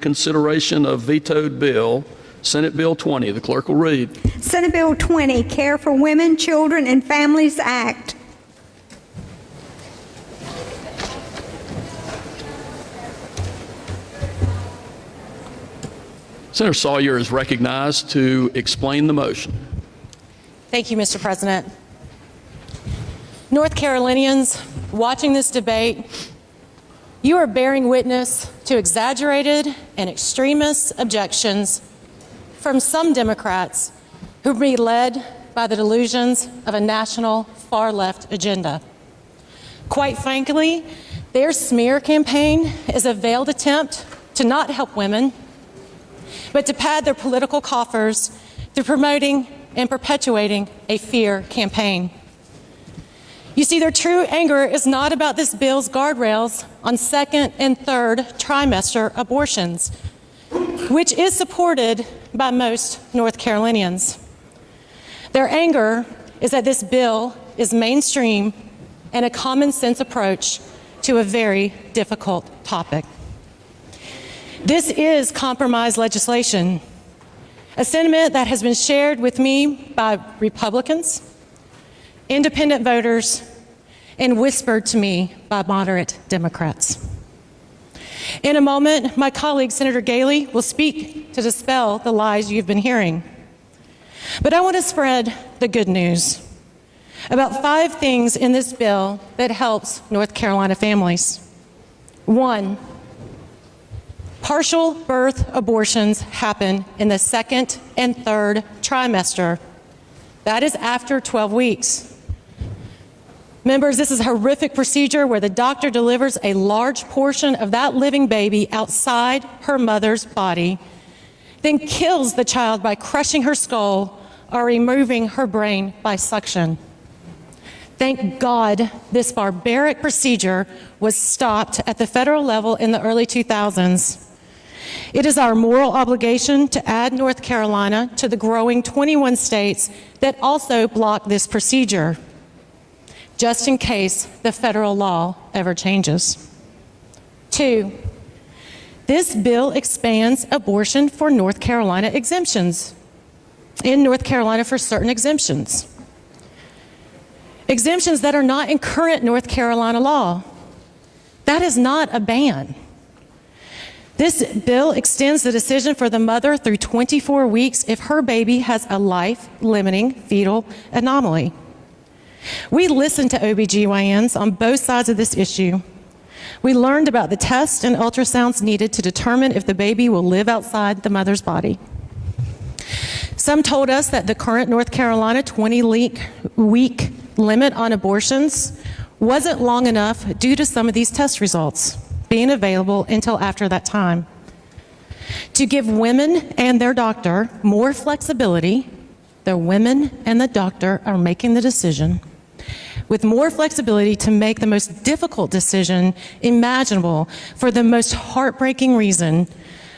Consideration of vetoed bill, Senate Bill 20. The clerk will read. Senate Bill 20, Care for Women, Children, and Families Act. Senator Sawyer is recognized to explain the motion. Thank you, Mr. President. North Carolinians watching this debate, you are bearing witness to exaggerated and extremist objections from some Democrats who be led by the delusions of a national far-left agenda. Quite frankly, their smear campaign is a veiled attempt to not help women, but to pad their political coffers through promoting and perpetuating a fear campaign. You see, their true anger is not about this bill's guardrails on second and third trimester abortions, which is supported by most North Carolinians. Their anger is that this bill is mainstream and a common sense approach to a very difficult topic. This is compromise legislation, a sentiment that has been shared with me by Republicans, independent voters, and whispered to me by moderate Democrats. In a moment, my colleague, Senator Galey, will speak to dispel the lies you've been hearing. But I want to spread the good news about 5 things in this bill that helps North Carolina families. 1, partial birth abortions happen in the second and third trimester. That is after 12 weeks. Members, this is a horrific procedure where the doctor delivers a large portion of that living baby outside her mother's body, then kills the child by crushing her skull or removing her brain by suction. Thank God this barbaric procedure was stopped at the federal level in the early 2000s. It is our moral obligation to add North Carolina to the growing 21 states that also block this procedure, just in case the federal law ever changes. 2, this bill expands abortion for North Carolina exemptions. In North Carolina for certain exemptions. Exemptions that are not in current North Carolina law. That is not a ban. This bill extends the decision for the mother through 24 weeks if her baby has a life-limiting fetal anomaly. We listened to OBGYNs on both sides of this issue. We learned about the tests and ultrasounds needed to determine if the baby will live outside the mother's body. Some told us that the current North Carolina 20-week limit on abortions wasn't long enough due to some of these test results being available until after that time. To give women and their doctor more flexibility, the women and the doctor are making the decision with more flexibility to make the most difficult decision imaginable for the most heartbreaking reason,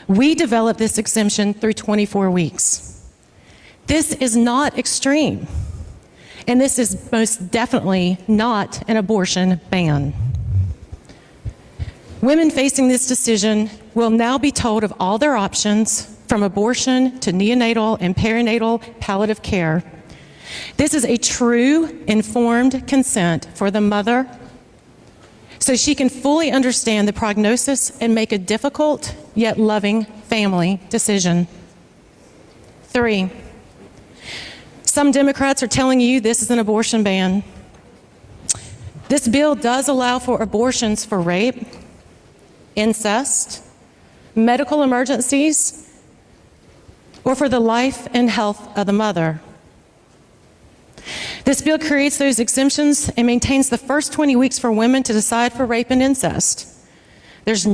we developed this exemption through 24 weeks. This is not extreme, and this is most definitely not an abortion ban. Women facing this decision will now be told of all their options, from abortion to neonatal and perinatal palliative care. This is a true, informed consent for the mother so she can fully understand the prognosis and make a difficult yet loving family decision. 3, some Democrats are telling you this is an abortion ban. This bill does allow for abortions for rape, incest, medical emergencies, or for the life and health of the mother. This bill creates those exemptions and maintains the first 20 weeks for women to decide for rape and incest. There is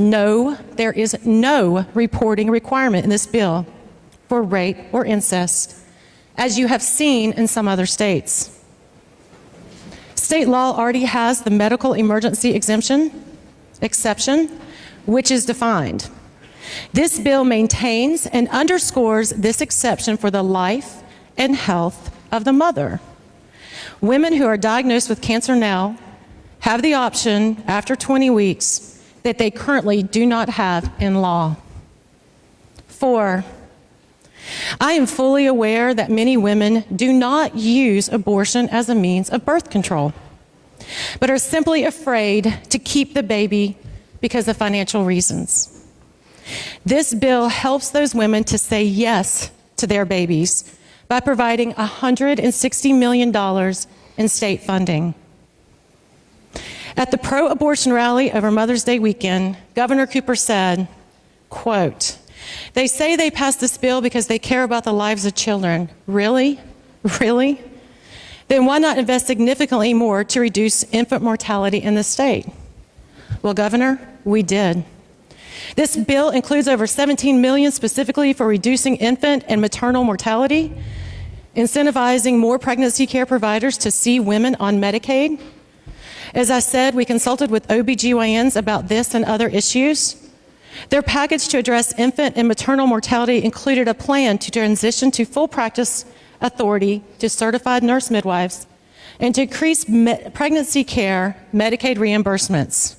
no reporting requirement in this bill for rape or incest, as you have seen in some other states. State law already has the medical emergency exception, which is defined. This bill maintains and underscores this exception for the life and health of the mother. Women who are diagnosed with cancer now have the option after 20 weeks that they currently do not have in law. 4, I am fully aware that many women do not use abortion as a means of birth control, but are simply afraid to keep the baby because of financial reasons. This bill helps those women to say yes to their babies by providing $160 million in state funding. At the pro-abortion rally over Mother's Day weekend, Governor Cooper said, quote, "They say they passed this bill because they care about the lives of children. Really? Really? Then why not invest significantly more to reduce infant mortality in the state?" Well, Governor, we did. This bill includes over $17 million specifically for reducing infant and maternal mortality, incentivizing more pregnancy care providers to see women on Medicaid. As I said, we consulted with OBGYNs about this and other issues. Their package to address infant and maternal mortality included a plan to transition to full practice authority to certified nurse midwives and to increase pregnancy care Medicaid reimbursements.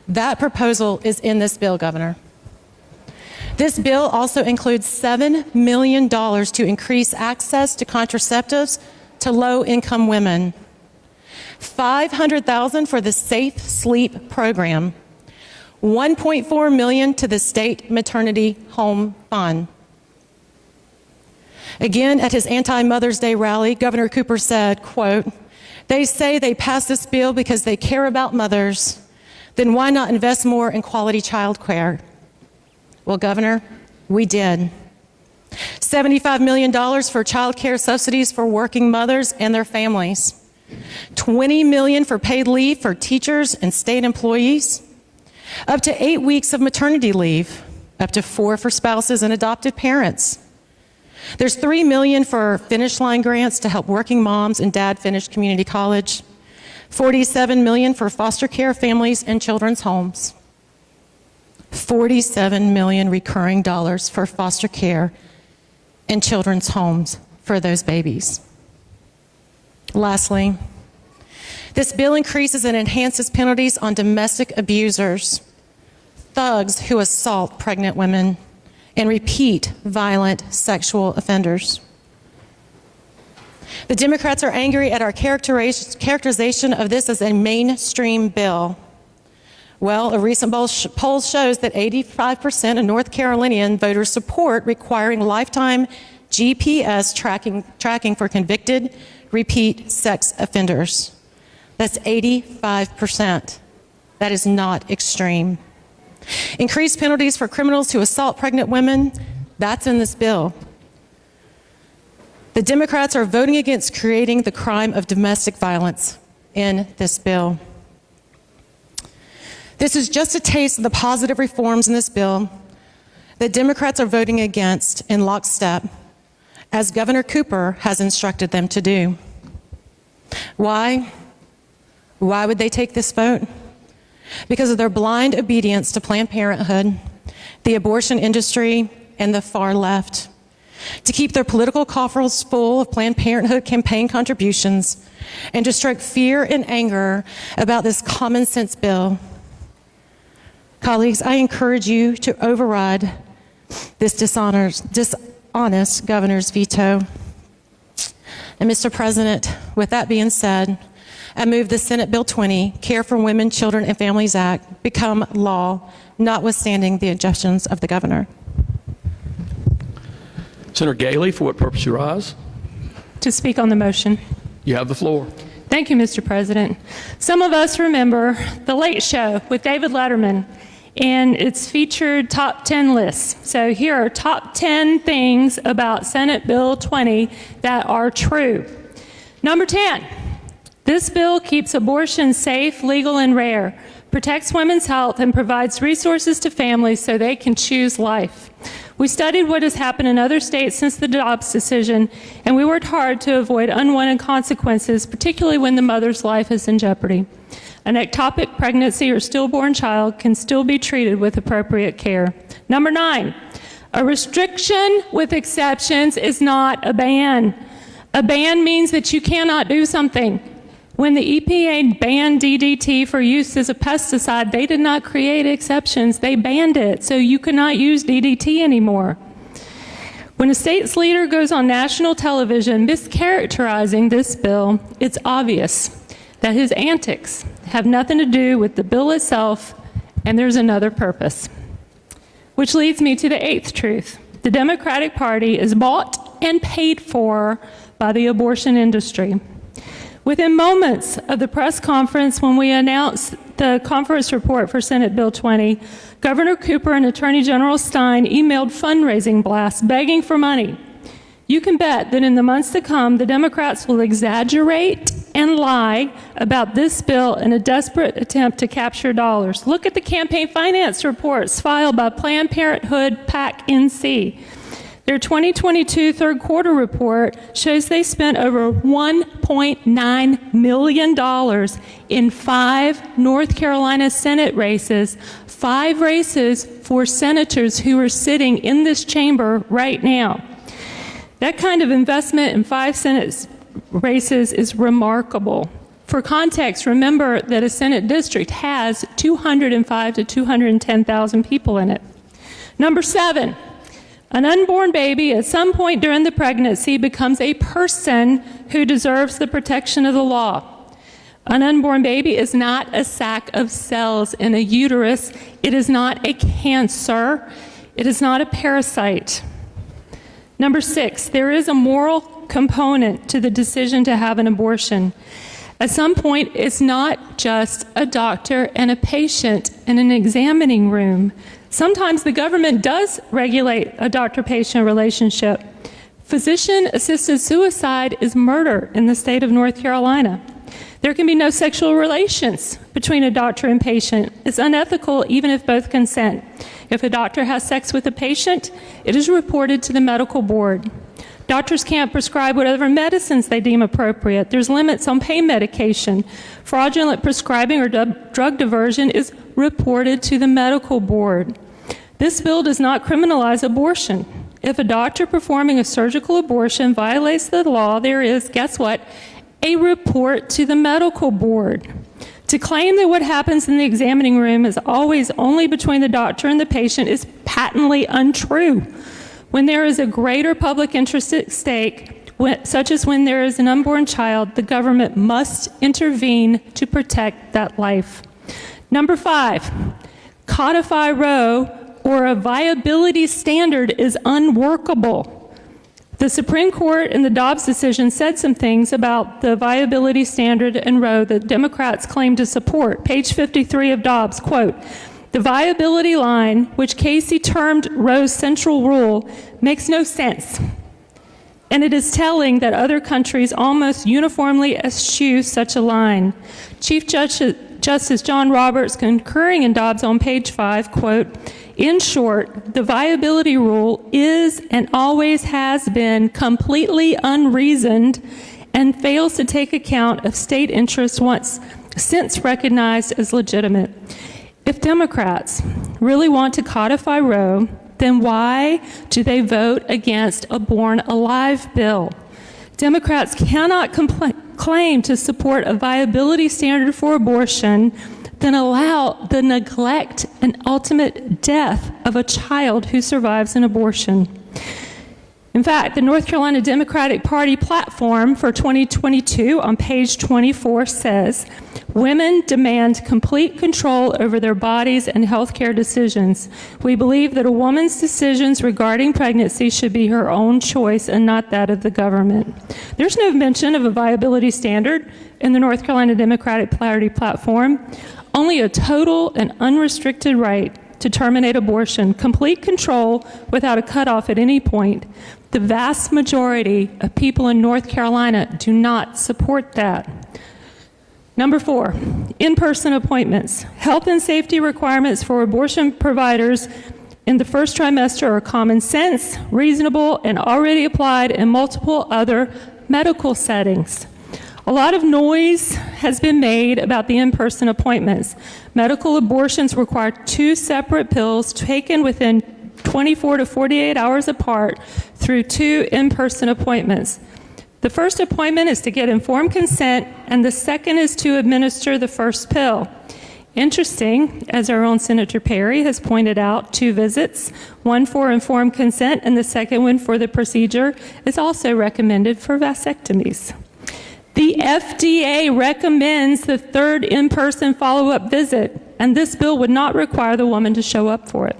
That proposal is in this bill, Governor. This bill also includes $7 million to increase access to contraceptives to low-income women, $500,000 for the Safe Sleep program, $1.4 million to the state maternity home fund. Again, at his anti-Mother's Day rally, Governor Cooper said, quote, "They say they passed this bill because they care about mothers. Then why not invest more in quality child care?" Well, Governor, we did. $75 million for child care subsidies for working mothers and their families. $20 million for paid leave for teachers and state employees. Up to 8 weeks of maternity leave. Up to 4 for spouses and adoptive parents. There's $3 million for Finish Line grants to help working moms and dad finish community college. $47 million for foster care families and children's homes. $47 million recurring dollars for foster care and children's homes for those babies. Lastly, this bill increases and enhances penalties on domestic abusers, thugs who assault pregnant women, and repeat violent sexual offenders. The Democrats are angry at our characterization of this as a mainstream bill. Well, a recent poll shows that 85% of North Carolinian voters support requiring lifetime GPS tracking for convicted repeat sex offenders. That's 85%. That is not extreme. Increased penalties for criminals who assault pregnant women, that's in this bill. The Democrats are voting against creating the crime of domestic violence in this bill. This is just a taste of the positive reforms in this bill that Democrats are voting against in lockstep, as Governor Cooper has instructed them to do. Why? Why would they take this vote? Because of their blind obedience to Planned Parenthood, the abortion industry, and the far left. To keep their political coffers full of Planned Parenthood campaign contributions and to stroke fear and anger about this common sense bill. Colleagues, I encourage you to override this dishonest governor's veto. And Mr. President, with that being said, I move the Senate Bill 20, Care for Women, Children, and Families Act, become law, notwithstanding the objections of the governor. Senator Galey, for what purpose you rise? To speak on the motion. You have the floor. Thank you, Mr. President. Some of us remember The Late Show with David Letterman and its featured top 10 lists. So here are top 10 things about Senate Bill 20 that are true. Number 10, this bill keeps abortion safe, legal, and rare, protects women's health, and provides resources to families so they can choose life. We studied what has happened in other states since the Dobbs decision, and we worked hard to avoid unwanted consequences, particularly when the mother's life is in jeopardy. An ectopic pregnancy or stillborn child can still be treated with appropriate care. Number 9, a restriction with exceptions is not a ban. A ban means that you cannot do something. When the EPA banned DDT for use as a pesticide, they did not create exceptions. They banned it, so you cannot use DDT anymore. When a state's leader goes on national television mischaracterizing this bill, it's obvious that his antics have nothing to do with the bill itself, and there's another purpose. Which leads me to the eighth truth. The Democratic Party is bought and paid for by the abortion industry. Within moments of the press conference when we announced the conference report for Senate Bill 20, Governor Cooper and Attorney General Stein emailed fundraising blasts begging for money. You can bet that in the months to come, the Democrats will exaggerate and lie about this bill in a desperate attempt to capture dollars. Look at the campaign finance reports filed by Planned Parenthood PAC NC. Their 2022 third quarter report shows they spent over $1.9 million in 5 North Carolina Senate races, 5 races for senators who are sitting in this chamber right now. That kind of investment in 5 Senate races is remarkable. For context, remember that a Senate district has 205 to 210,000 people in it. Number 7. An unborn baby at some point during the pregnancy becomes a person who deserves the protection of the law. An unborn baby is not a sack of cells in a uterus. It is not a cancer. It is not a parasite. Number 6, there is a moral component to the decision to have an abortion. At some point, it's not just a doctor and a patient in an examining room. Sometimes the government does regulate a doctor-patient relationship. Physician-assisted suicide is murder in the state of North Carolina. There can be no sexual relations between a doctor and patient. It's unethical even if both consent. If a doctor has sex with a patient, it is reported to the medical board. Doctors can't prescribe whatever medicines they deem appropriate. There's limits on pain medication. Fraudulent prescribing or drug diversion is reported to the medical board. This bill does not criminalize abortion. If a doctor performing a surgical abortion violates the law, there is, guess what, a report to the medical board. To claim that what happens in the examining room is always only between the doctor and the patient is patently untrue. When there is a greater public interest at stake, such as when there is an unborn child, the government must intervene to protect that life. Number 5, codify Roe or a viability standard is unworkable. The Supreme Court in the Dobbs decision said some things about the viability standard in Roe that Democrats claim to support. Page 53 of Dobbs, quote, "The viability line, which Casey termed Roe's central rule, makes no sense. And it is telling that other countries almost uniformly eschew such a line." Chief Justice John Roberts, concurring in Dobbs on page 5, quote, "In short, the viability rule is and always has been completely unreasoned and fails to take account of state interests since recognized as legitimate." If Democrats really want to codify Roe, then why do they vote against a Born Alive bill? Democrats cannot claim to support a viability standard for abortion, then allow the neglect and ultimate death of a child who survives an abortion. In fact, the North Carolina Democratic Party platform for 2022 on page 24 says, "Women demand complete control over their bodies and health care decisions. We believe that a woman's decisions regarding pregnancy should be her own choice and not that of the government." There's no mention of a viability standard in the North Carolina Democratic Party platform. Only a total and unrestricted right to terminate abortion, complete control without a cutoff at any point. The vast majority of people in North Carolina do not support that. Number 4, in-person appointments. Health and safety requirements for abortion providers in the first trimester are common sense, reasonable, and already applied in multiple other medical settings. A lot of noise has been made about the in-person appointments. Medical abortions require 2 separate pills taken within 24 to 48 hours apart through 2 in-person appointments. The first appointment is to get informed consent, and the second is to administer the first pill. Interesting, as our own Senator Perry has pointed out, 2 visits, one for informed consent and the second one for the procedure, is also recommended for vasectomies. The FDA recommends the third in-person follow-up visit, and this bill would not require the woman to show up for it.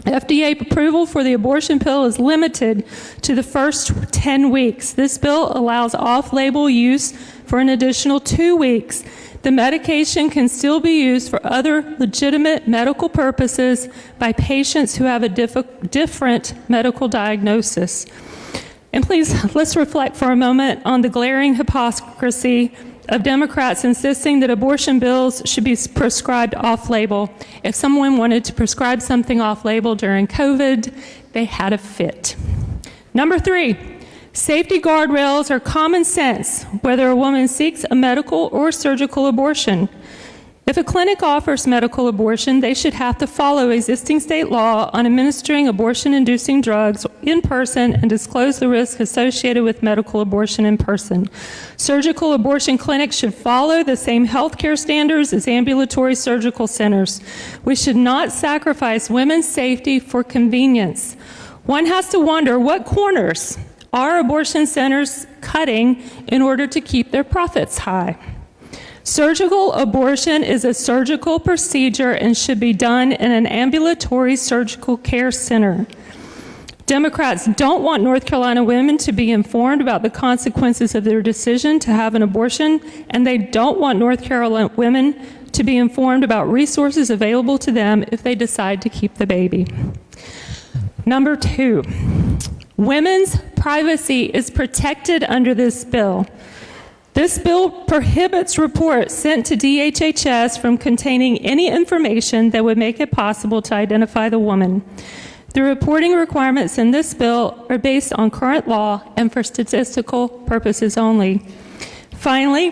FDA approval for the abortion pill is limited to the first 10 weeks. This bill allows off-label use for an additional 2 weeks. The medication can still be used for other legitimate medical purposes by patients who have a different medical diagnosis. And please, let's reflect for a moment on the glaring hypocrisy of Democrats insisting that abortion bills should be prescribed off-label. If someone wanted to prescribe something off-label during COVID, they had a fit. Number 3, safety guardrails are common sense, whether a woman seeks a medical or surgical abortion. If a clinic offers medical abortion, they should have to follow existing state law on administering abortion-inducing drugs in person and disclose the risk associated with medical abortion in person. Surgical abortion clinics should follow the same healthcare standards as ambulatory surgical centers. We should not sacrifice women's safety for convenience. One has to wonder, what corners are abortion centers cutting in order to keep their profits high? Surgical abortion is a surgical procedure and should be done in an ambulatory surgical care center. Democrats don't want North Carolina women to be informed about the consequences of their decision to have an abortion, and they don't want North Carolina women to be informed about resources available to them if they decide to keep the baby. Number 2, women's privacy is protected under this bill. This bill prohibits reports sent to DHHS from containing any information that would make it possible to identify the woman. The reporting requirements in this bill are based on current law and for statistical purposes only. Finally,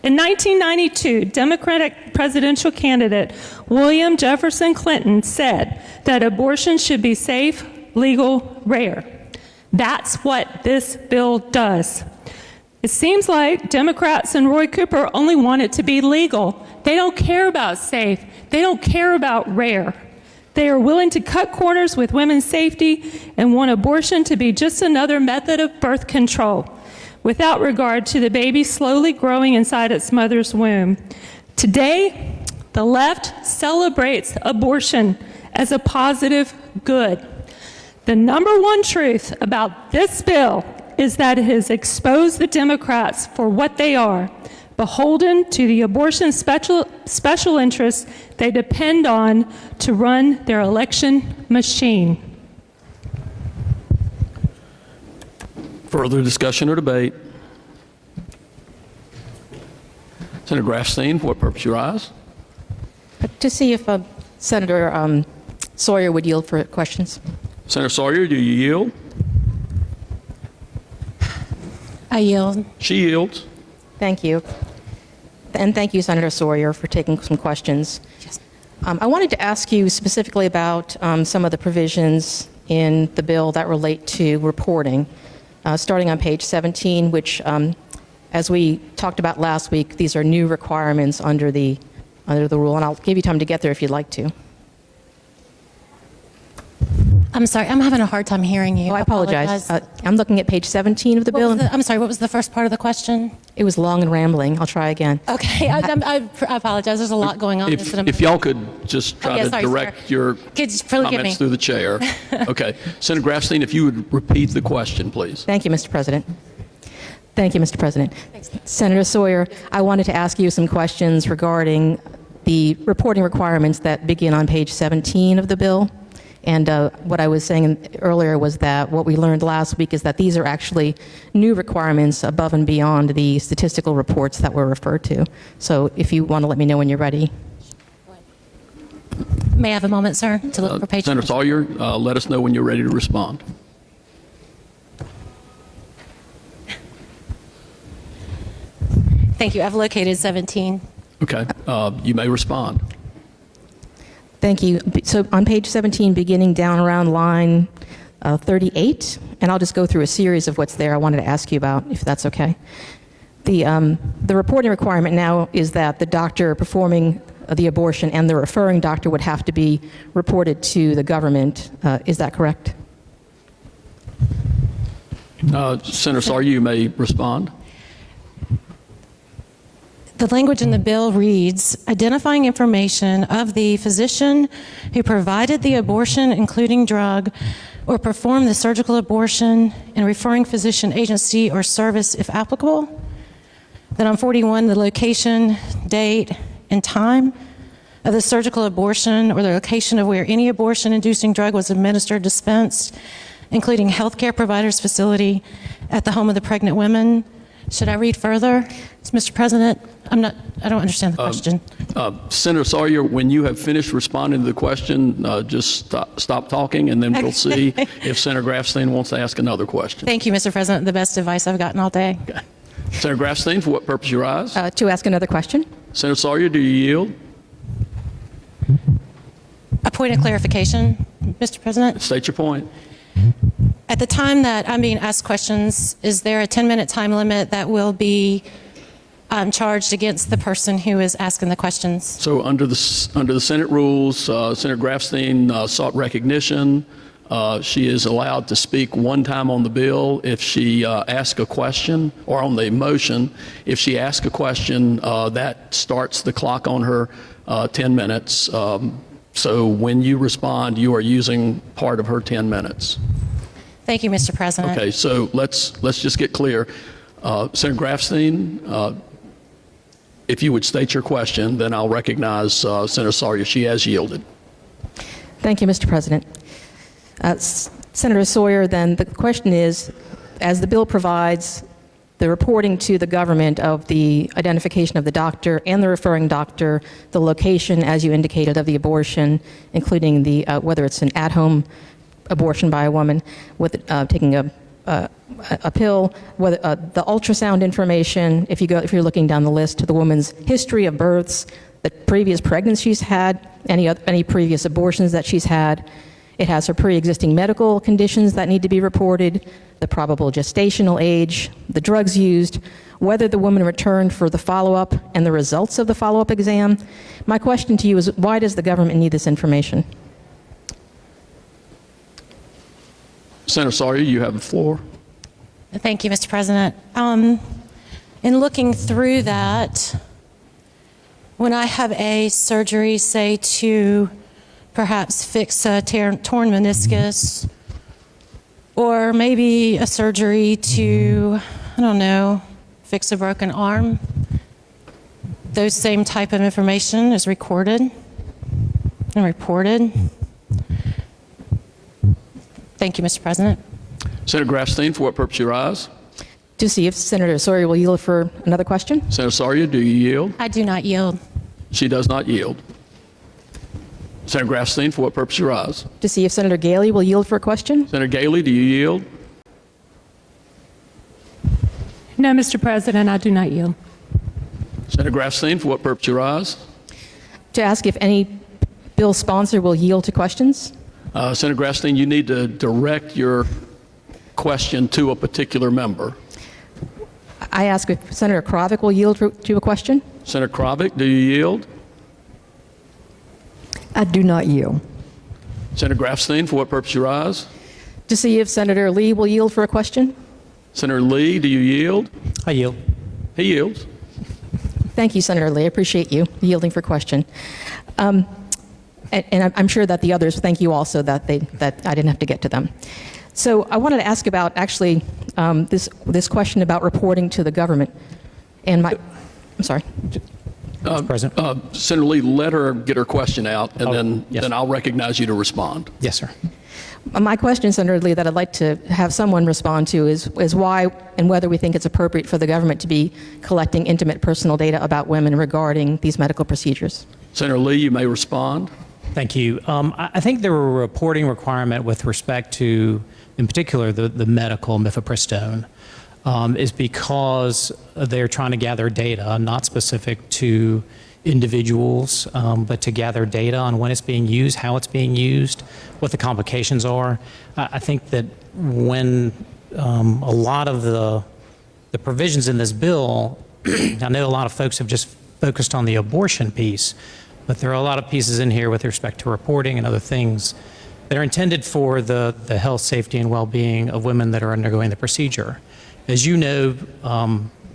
in 1992, Democratic presidential candidate William Jefferson Clinton said that abortion should be safe, legal, rare. That's what this bill does. It seems like Democrats and Roy Cooper only want it to be legal. They don't care about safe. They don't care about rare. They are willing to cut corners with women's safety and want abortion to be just another method of birth control, without regard to the baby slowly growing inside its mother's womb. Today, the left celebrates abortion as a positive good. The number one truth about this bill is that it has exposed the Democrats for what they are, beholden to the abortion special interests they depend on to run their election machine. Further discussion or debate? Senator Grafstein, for what purpose you rise? To see if Senator Sawyer would yield for questions. Senator Sawyer, do you yield? I yield. She yields. Thank you. And thank you, Senator Sawyer, for taking some questions. Yes. I wanted to ask you specifically about some of the provisions in the bill that relate to reporting, starting on page 17, which, as we talked about last week, these are new requirements under the rule, and I'll give you time to get there if you'd like to. I'm sorry, I'm having a hard time hearing you. Oh, I apologize. I'm looking at page 17 of the bill. I'm sorry, what was the first part of the question? It was long and rambling. I'll try again. Okay, I apologize. There's a lot going on. If y'all could just try to direct your comments through the chair. Okay. Senator Grafstein, if you would repeat the question, please. Thank you, Mr. President. Thank you, Mr. President. Thanks. Senator Sawyer, I wanted to ask you some questions regarding the reporting requirements that begin on page 17 of the bill. And what I was saying earlier was that what we learned last week is that these are actually new requirements above and beyond the statistical reports that were referred to. So if you want to let me know when you're ready. May I have a moment, sir, to look for page? Senator Sawyer, let us know when you're ready to respond. Thank you. I've located 17. Okay. You may respond. Thank you. So on page 17, beginning down around line 38, and I'll just go through a series of what's there I wanted to ask you about, if that's okay. The reporting requirement now is that the doctor performing the abortion and the referring doctor would have to be reported to the government. Is that correct? Senator Sawyer, you may respond. The language in the bill reads, identifying information of the physician who provided the abortion, including drug, or performed the surgical abortion, and referring physician agency or service if applicable. Then on 41, the location, date, and time of the surgical abortion or the location of where any abortion-inducing drug was administered, dispensed, including healthcare provider's facility at the home of the pregnant women. Should I read further, Mr. President? I don't understand the question. Senator Sawyer, when you have finished responding to the question, just stop talking, and then we'll see if Senator Grafstein wants to ask another question. Thank you, Mr. President. The best advice I've gotten all day. Okay. Senator Grafstein, for what purpose you rise? To ask another question. Senator Sawyer, do you yield? A point of clarification, Mr. President. State your point. At the time that I'm being asked questions, is there a 10-minute time limit that will be charged against the person who is asking the questions? So under the Senate rules, Senator Grafstein sought recognition. She is allowed to speak one time on the bill if she asks a question, or on the motion. If she asks a question, that starts the clock on her 10 minutes. So when you respond, you are using part of her 10 minutes. Thank you, Mr. President. Okay, so let's just get clear. Senator Grafstein, if you would state your question, then I'll recognize Senator Sawyer. She has yielded. Thank you, Mr. President. Senator Sawyer, then the question is, as the bill provides the reporting to the government of the identification of the doctor and the referring doctor, the location, as you indicated, of the abortion, including the whether it's an at-home abortion by a woman with taking a pill, whether the ultrasound information, if you're looking down the list, to the woman's history of births, the previous pregnancies she's had, any previous abortions that she's had. It has her pre-existing medical conditions that need to be reported, the probable gestational age, the drugs used, whether the woman returned for the follow-up, and the results of the follow-up exam. My question to you is, why does the government need this information? Senator Sawyer, you have the floor. Thank you, Mr. President. In looking through that, when I have a surgery, say to perhaps fix a torn meniscus, or maybe a surgery to, I don't know, fix a broken arm, those same type of information is recorded and reported. Thank you, Mr. President. Senator Grafstein, for what purpose you rise? To see if Senator Sawyer will yield for another question. Senator Sawyer, do you yield? I do not yield. She does not yield. Senator Grafstein, for what purpose you rise? To see if Senator Galey will yield for a question. Senator Galey, do you yield? No, Mr. President, I do not yield. Senator Grafstein, for what purpose you rise? To ask if any bill sponsor will yield to questions. Senator Grafstein, you need to direct your question to a particular member. I ask if Senator Kravic will yield to a question. Senator Kravic, do you yield? I do not yield. Senator Grafstein, for what purpose you rise? To see if Senator Lee will yield for a question. Senator Lee, do you yield? I yield. He yields. Thank you, Senator Lee. I appreciate you yielding for question. And I'm sure that the others thank you also that I didn't have to get to them. So I wanted to ask about actually this question about reporting to the government. And I'm sorry. President. Senator Lee, let her get her question out, and then I'll recognize you to respond. Yes, sir. My question, Senator Lee, that I'd like to have someone respond to is why and whether we think it's appropriate for the government to be collecting intimate personal data about women regarding these medical procedures. Senator Lee, you may respond. Thank you. I think there were a reporting requirement with respect to, in particular, the medical mifepristone, is because they're trying to gather data not specific to individuals, but to gather data on when it's being used, how it's being used, what the complications are. I think that when a lot of the provisions in this bill, I know a lot of folks have just focused on the abortion piece, but there are a lot of pieces in here with respect to reporting and other things that are intended for the health, safety, and well-being of women that are undergoing the procedure. As you know,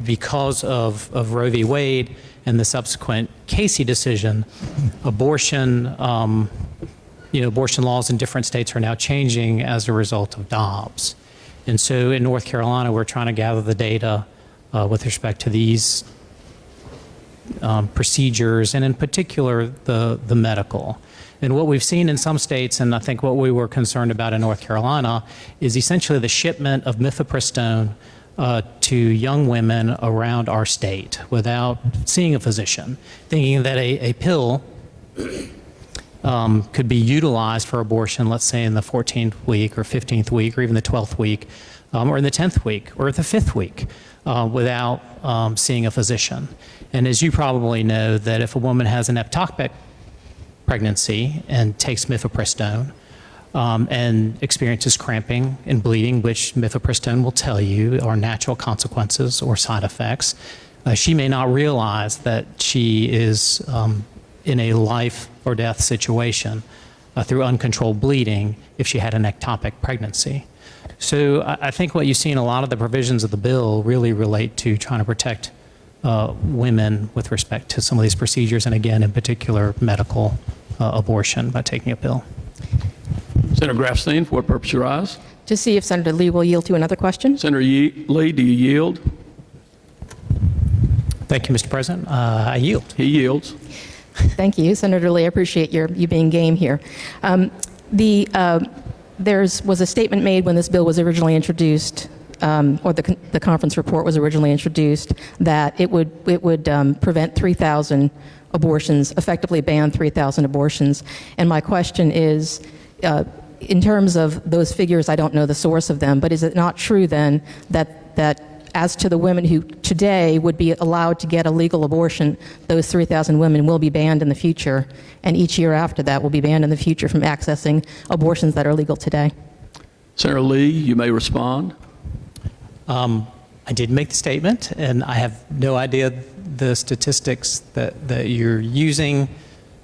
because of Roe v. Wade and the subsequent Casey decision, abortion laws in different states are now changing as a result of Dobbs. And so in North Carolina, we're trying to gather the data with respect to these procedures, and in particular, the medical. And what we've seen in some states, and I think what we were concerned about in North Carolina, is essentially the shipment of mifepristone to young women around our state without seeing a physician, thinking that a pill could be utilized for abortion, let's say in the 14th week or 15th week or even the 12th week or in the 10th week or the 5th week without seeing a physician. And as you probably know, that if a woman has an ectopic pregnancy and takes mifepristone and experiences cramping and bleeding, which mifepristone will tell you are natural consequences or side effects, she may not realize that she is in a life or death situation through uncontrolled bleeding if she had an ectopic pregnancy. So I think what you see in a lot of the provisions of the bill really relate to trying to protect women with respect to some of these procedures, and again, in particular, medical abortion by taking a pill. Senator Grafstein, for what purpose you rise? To see if Senator Lee will yield to another question. Senator Lee, do you yield? Thank you, Mr. President. I yield. He yields. Thank you, Senator Lee. I appreciate you being game here. There was a statement made when this bill was originally introduced, or the conference report was originally introduced, that it would prevent 3,000 abortions, effectively ban 3,000 abortions. And my question is, in terms of those figures, I don't know the source of them, but is it not true then that as to the women who today would be allowed to get a legal abortion, those 3,000 women will be banned in the future, and each year after that will be banned in the future from accessing abortions that are legal today? Senator Lee, you may respond. I did make the statement, and I have no idea the statistics that you're using,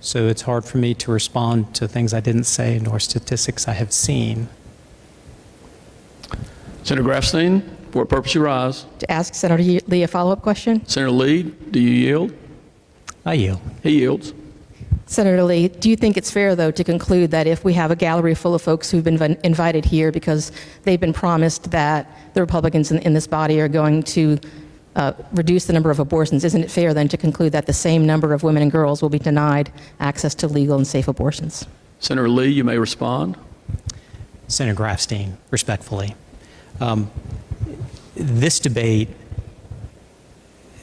so it's hard for me to respond to things I didn't say nor statistics I have seen. Senator Grafstein, for what purpose you rise? To ask Senator Lee a follow-up question? Senator Lee, do you yield? I yield. He yields. Senator Lee, do you think it's fair, though, to conclude that if we have a gallery full of folks who've been invited here because they've been promised that the Republicans in this body are going to reduce the number of abortions, isn't it fair then to conclude that the same number of women and girls will be denied access to legal and safe abortions? Senator Lee, you may respond. Senator Grafstein, respectfully. This debate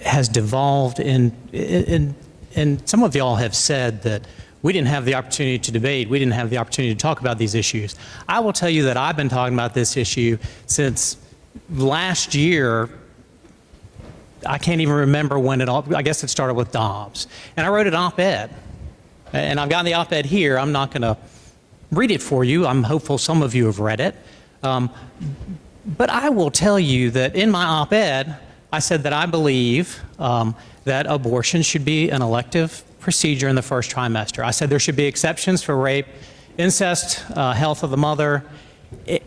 has devolved and some of y'all have said that we didn't have the opportunity to debate, we didn't have the opportunity to talk about these issues. I will tell you that I've been talking about this issue since last year. I can't even remember when I guess it started with Dobbs. And I wrote an op-ed. And I've got the op-ed here. I'm not going to read it for you. I'm hopeful some of you have read it. But I will tell you that in my op-ed, I said that I believe that abortion should be an elective procedure in the first trimester. I said there should be exceptions for rape, incest, health of the mother,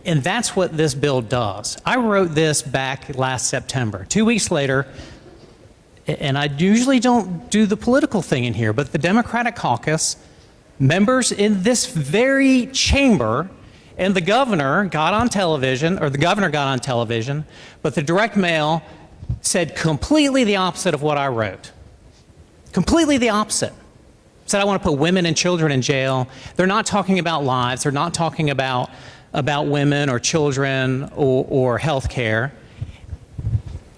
and that's what this bill does. I wrote this back last September. 2 weeks later, and I usually don't do the political thing in here, but the Democratic caucus, members in this very chamber, and the governor got on television, but the direct mail said completely the opposite of what I wrote. Completely the opposite. Said I want to put women and children in jail. They're not talking about lives. They're not talking about women or children or health care.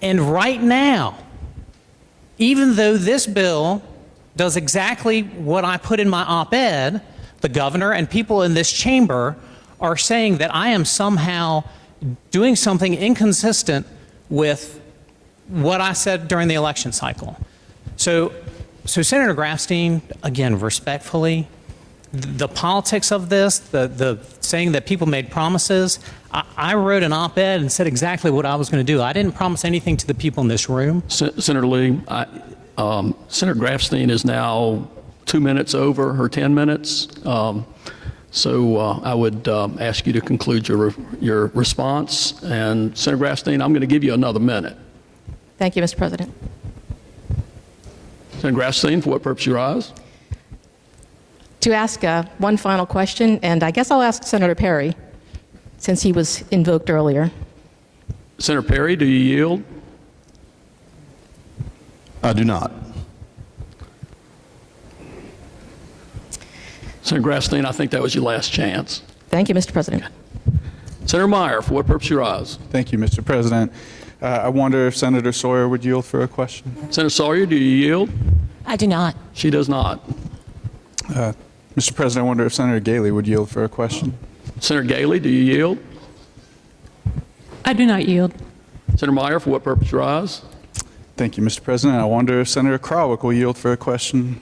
And right now, even though this bill does exactly what I put in my op-ed, the governor and people in this chamber are saying that I am somehow doing something inconsistent with what I said during the election cycle. So So Senator Grafstein, again, respectfully, the politics of this, the saying that people made promises, I wrote an op-ed and said exactly what I was going to do. I didn't promise anything to the people in this room. Senator Lee, Senator Grafstein is now 2 minutes over her 10 minutes. So I would ask you to conclude your response. And Senator Grafstein, I'm going to give you another minute. Thank you, Mr. President. Senator Grafstein, for what purpose you rise? To ask one final question, and I guess I'll ask Senator Perry, since he was invoked earlier. Senator Perry, do you yield? I do not. Senator Grafstein, I think that was your last chance. Thank you, Mr. President. Senator Meyer, for what purpose you rise? Thank you, Mr. President. I wonder if Senator Sawyer would yield for a question. Senator Sawyer, do you yield? I do not. She does not. Mr. President, I wonder if Senator Galey would yield for a question. Senator Galey, do you yield? I do not yield. Senator Meyer, for what purpose you rise? Thank you, Mr. President. I wonder if Senator Krawick will yield for a question.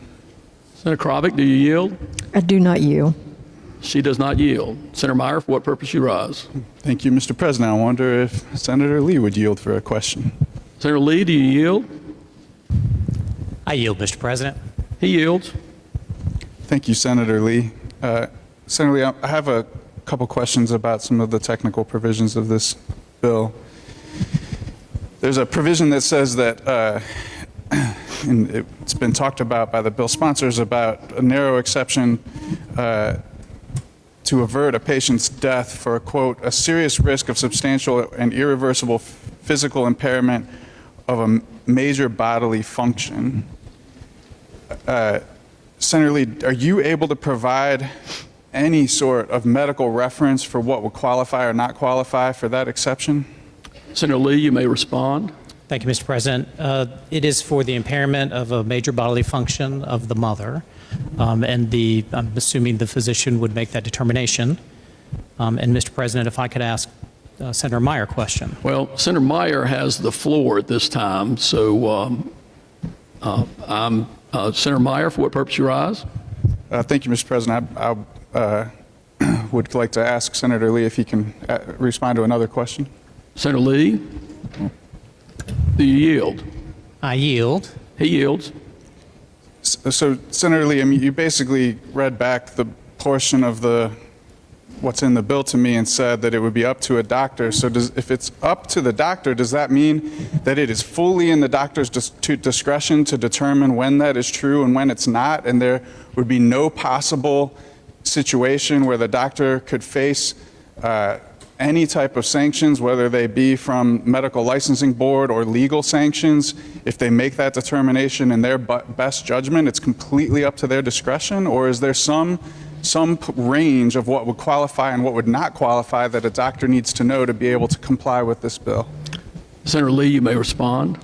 Senator Krawick, do you yield? I do not yield. She does not yield. Senator Meyer, for what purpose you rise? Thank you, Mr. President. I wonder if Senator Lee would yield for a question. Senator Lee, do you yield? I yield, Mr. President. He yields. Thank you, Senator Lee. Senator Lee, I have a couple questions about some of the technical provisions of this bill. There's a provision that says that, and it's been talked about by the bill sponsors, about a narrow exception to avert a patient's death for, quote, a serious risk of substantial and irreversible physical impairment of a major bodily function. Senator Lee, are you able to provide any sort of medical reference for what would qualify or not qualify for that exception? Senator Lee, you may respond. Thank you, Mr. President. It is for the impairment of a major bodily function of the mother, and I'm assuming the physician would make that determination. And Mr. President, if I could ask Senator Meyer a question. Well, Senator Meyer has the floor at this time, so Senator Meyer, for what purpose you rise? Thank you, Mr. President. I would like to ask Senator Lee if he can respond to another question. Senator Lee, do you yield? I yield. He yields. So, Senator Lee, I mean, you basically read back the portion of what's in the bill to me and said that it would be up to a doctor. So if it's up to the doctor, does that mean that it is fully in the doctor's discretion to determine when that is true and when it's not, and there would be no possible situation where the doctor could face any type of sanctions, whether they be from medical licensing board or legal sanctions, if they make that determination in their best judgment, it's completely up to their discretion? Or is there some range of what would qualify and what would not qualify that a doctor needs to know to be able to comply with this bill? Senator Lee, you may respond.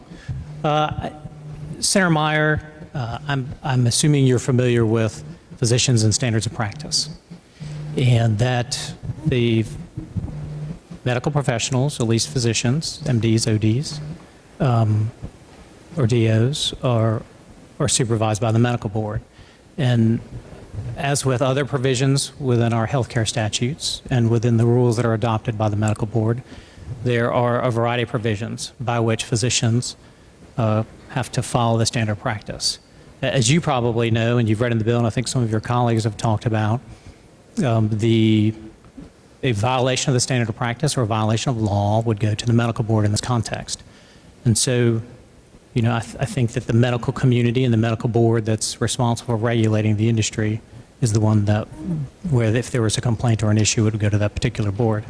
Senator Meyer, I'm assuming you're familiar with physicians and standards of practice, and that the medical professionals, at least physicians, MDs, ODs, or DOs, are supervised by the medical board. And as with other provisions within our healthcare statutes and within the rules that are adopted by the medical board, there are a variety of provisions by which physicians have to follow the standard practice. As you probably know, and you've read in the bill, and I think some of your colleagues have talked about, a violation of the standard of practice or a violation of law would go to the medical board in this context. And so, you know, I think that the medical community and the medical board that's responsible for regulating the industry is the one that, where if there was a complaint or an issue, it would go to that particular board.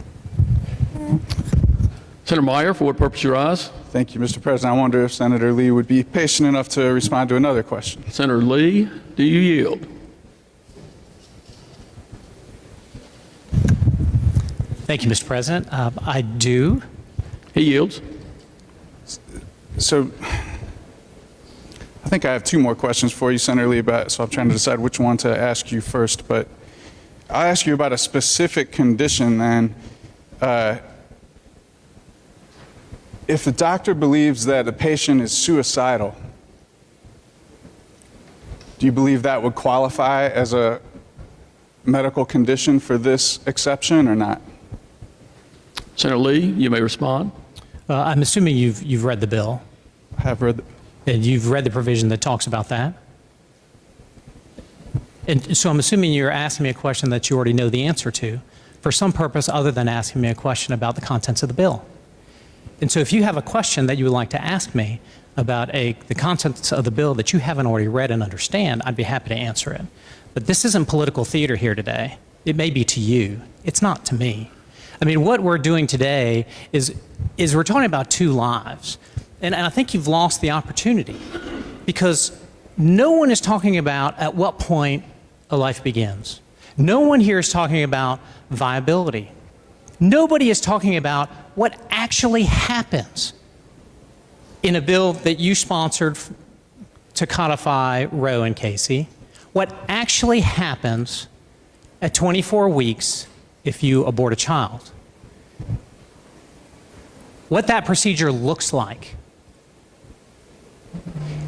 Senator Meyer, for what purpose you rise? Thank you, Mr. President. I wonder if Senator Lee would be patient enough to respond to another question. Senator Lee, do you yield? Thank you, Mr. President. I do. He yields. So I think I have two more questions for you, Senator Lee, so I'm trying to decide which one to ask you first. But I'll ask you about a specific condition, and if the doctor believes that the patient is suicidal, Do you believe that would qualify as a medical condition for this exception or not? Senator Lee, you may respond. I'm assuming you've read the bill, I have read. and you've read the provision that talks about that. And so I'm assuming you're asking me a question that you already know the answer to for some purpose other than asking me a question about the contents of the bill. And so if you have a question that you would like to ask me about the contents of the bill that you haven't already read and understand, I'd be happy to answer it. But this isn't political theater here today. It may be to you. It's not to me. I mean, what we're doing today is we're talking about two lives. And I think you've lost the opportunity because no one is talking about at what point a life begins. No one here is talking about viability. Nobody is talking about what actually happens in a bill that you sponsored to codify Roe and Casey. What actually happens at 24 weeks if you abort a child. What that procedure looks like.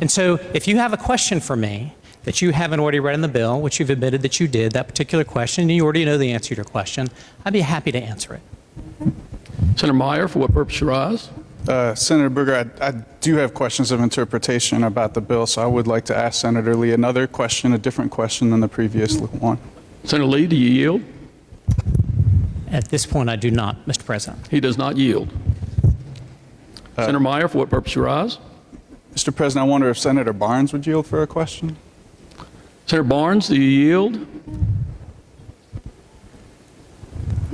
And so if you have a question for me that you haven't already read in the bill, which you've admitted that you did, that particular question, and you already know the answer to your question, I'd be happy to answer it. Senator Meyer, for what purpose you rise? Senator Berger, I do have questions of interpretation about the bill, so I would like to ask Senator Lee another question, a different question than the previous one. Senator Lee, do you yield? At this point, I do not, Mr. President. He does not yield. Senator Meyer, for what purpose you rise? Mr. President, I wonder if Senator Barnes would yield for a question. Senator Barnes, do you yield?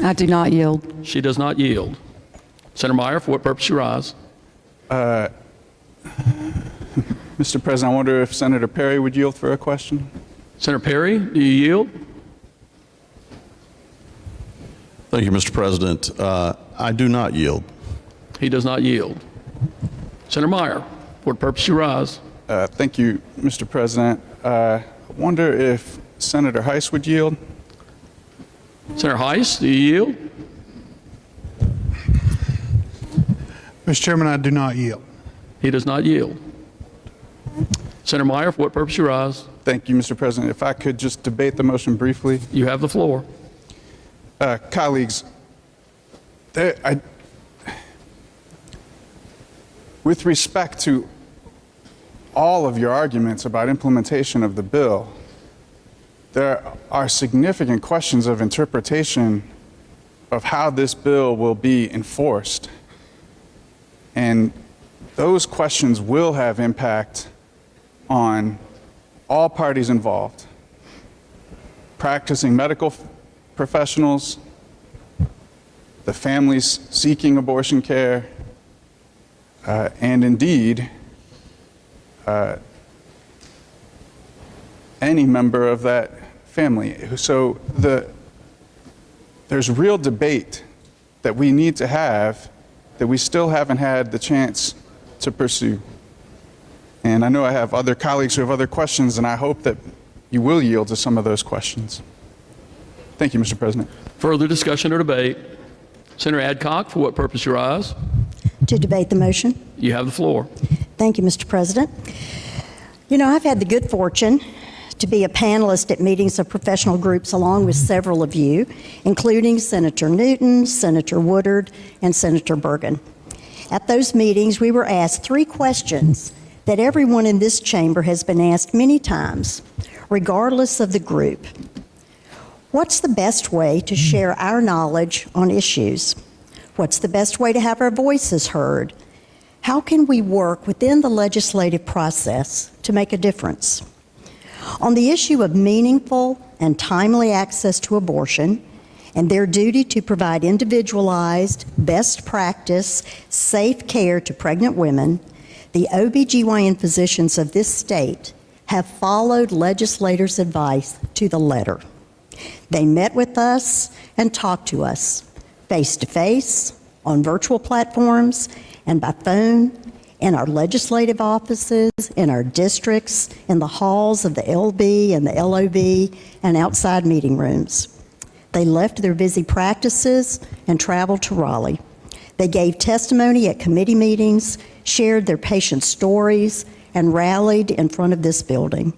I do not yield. She does not yield. Senator Meyer, for what purpose you rise? Mr. President, I wonder if Senator Perry would yield for a question. Senator Perry, do you yield? Thank you, Mr. President. I do not yield. He does not yield. Senator Meyer, for what purpose you rise? Thank you, Mr. President. I wonder if Senator Heiss would yield. Senator Heiss, do you yield? Mr. Chairman, I do not yield. He does not yield. Senator Meyer, for what purpose you rise? Thank you, Mr. President. If I could just debate the motion briefly. You have the floor. Colleagues, with respect to all of your arguments about implementation of the bill, there are significant questions of interpretation of how this bill will be enforced. And those questions will have impact on all parties involved, practicing medical professionals, the families seeking abortion care, and indeed, any member of that family. So there's real debate that we need to have that we still haven't had the chance to pursue. And I know I have other colleagues who have other questions, and I hope that you will yield to some of those questions. Thank you, Mr. President. Further discussion or debate? Senator Adcock, for what purpose you rise? To debate the motion. You have the floor. Thank you, Mr. President. You know, I've had the good fortune to be a panelist at meetings of professional groups along with several of you, including Senator Newton, Senator Woodard, and Senator Bergen. At those meetings, we were asked 3 questions that everyone in this chamber has been asked many times, regardless of the group. What's the best way to share our knowledge on issues? What's the best way to have our voices heard? How can we work within the legislative process to make a difference? On the issue of meaningful and timely access to abortion and their duty to provide individualized, best practice, safe care to pregnant women, the OBGYN physicians of this state have followed legislators' advice to the letter. They met with us and talked to us face-to-face, on virtual platforms, and by phone, in our legislative offices, in our districts, in the halls of the LB and the LOB, and outside meeting rooms. They left their busy practices and traveled to Raleigh. They gave testimony at committee meetings, shared their patient stories, and rallied in front of this building.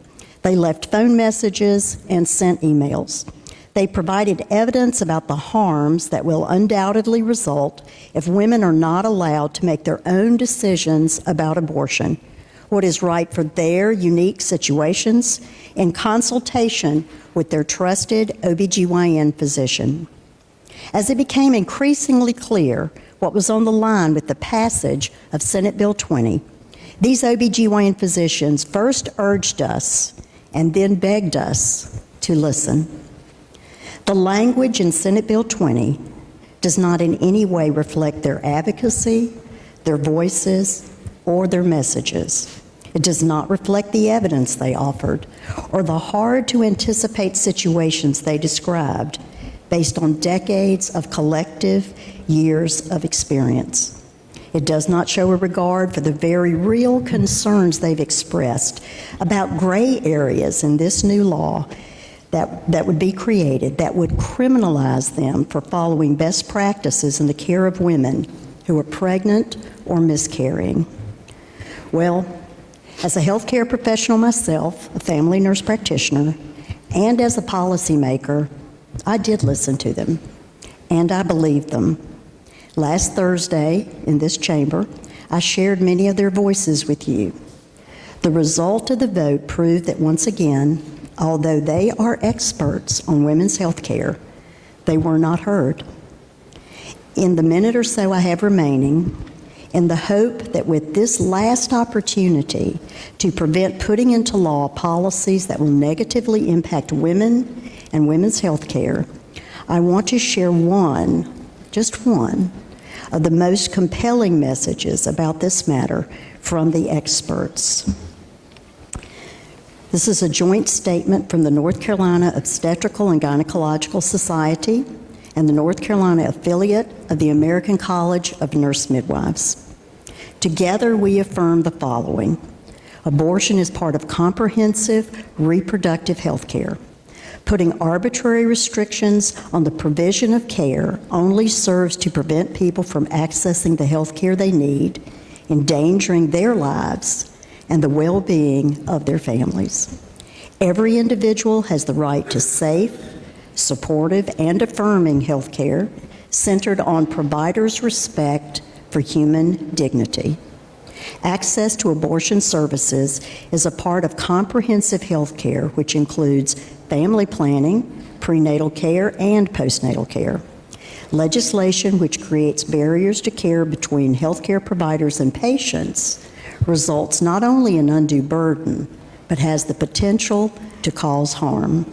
They left phone messages and sent emails. They provided evidence about the harms that will undoubtedly result if women are not allowed to make their own decisions about abortion, what is right for their unique situations, in consultation with their trusted OBGYN physician. As it became increasingly clear what was on the line with the passage of Senate Bill 20, these OBGYN physicians first urged us and then begged us to listen. The language in Senate Bill 20 does not in any way reflect their advocacy, their voices, or their messages. It does not reflect the evidence they offered or the hard-to-anticipate situations they described based on decades of collective years of experience. It does not show a regard for the very real concerns they've expressed about gray areas in this new law that would be created that would criminalize them for following best practices in the care of women who are pregnant or miscarrying. Well, as a healthcare professional myself, a family nurse practitioner, and as a policymaker, I did listen to them, and I believed them. Last Thursday, in this chamber, I shared many of their voices with you. The result of the vote proved that once again, although they are experts on women's health care, they were not heard. In the minute or so I have remaining, in the hope that with this last opportunity to prevent putting into law policies that will negatively impact women and women's health care, I want to share one, just one, of the most compelling messages about this matter from the experts. This is a joint statement from the North Carolina Obstetrical and Gynecological Society and the North Carolina affiliate of the American College of Nurse Midwives. Together, we affirm the following: abortion is part of comprehensive reproductive health care. Putting arbitrary restrictions on the provision of care only serves to prevent people from accessing the health care they need, endangering their lives and the well-being of their families. Every individual has the right to safe, supportive, and affirming health care centered on providers' respect for human dignity. Access to abortion services is a part of comprehensive health care, which includes family planning, prenatal care, and postnatal care. Legislation which creates barriers to care between healthcare providers and patients results not only in undue burden, but has the potential to cause harm.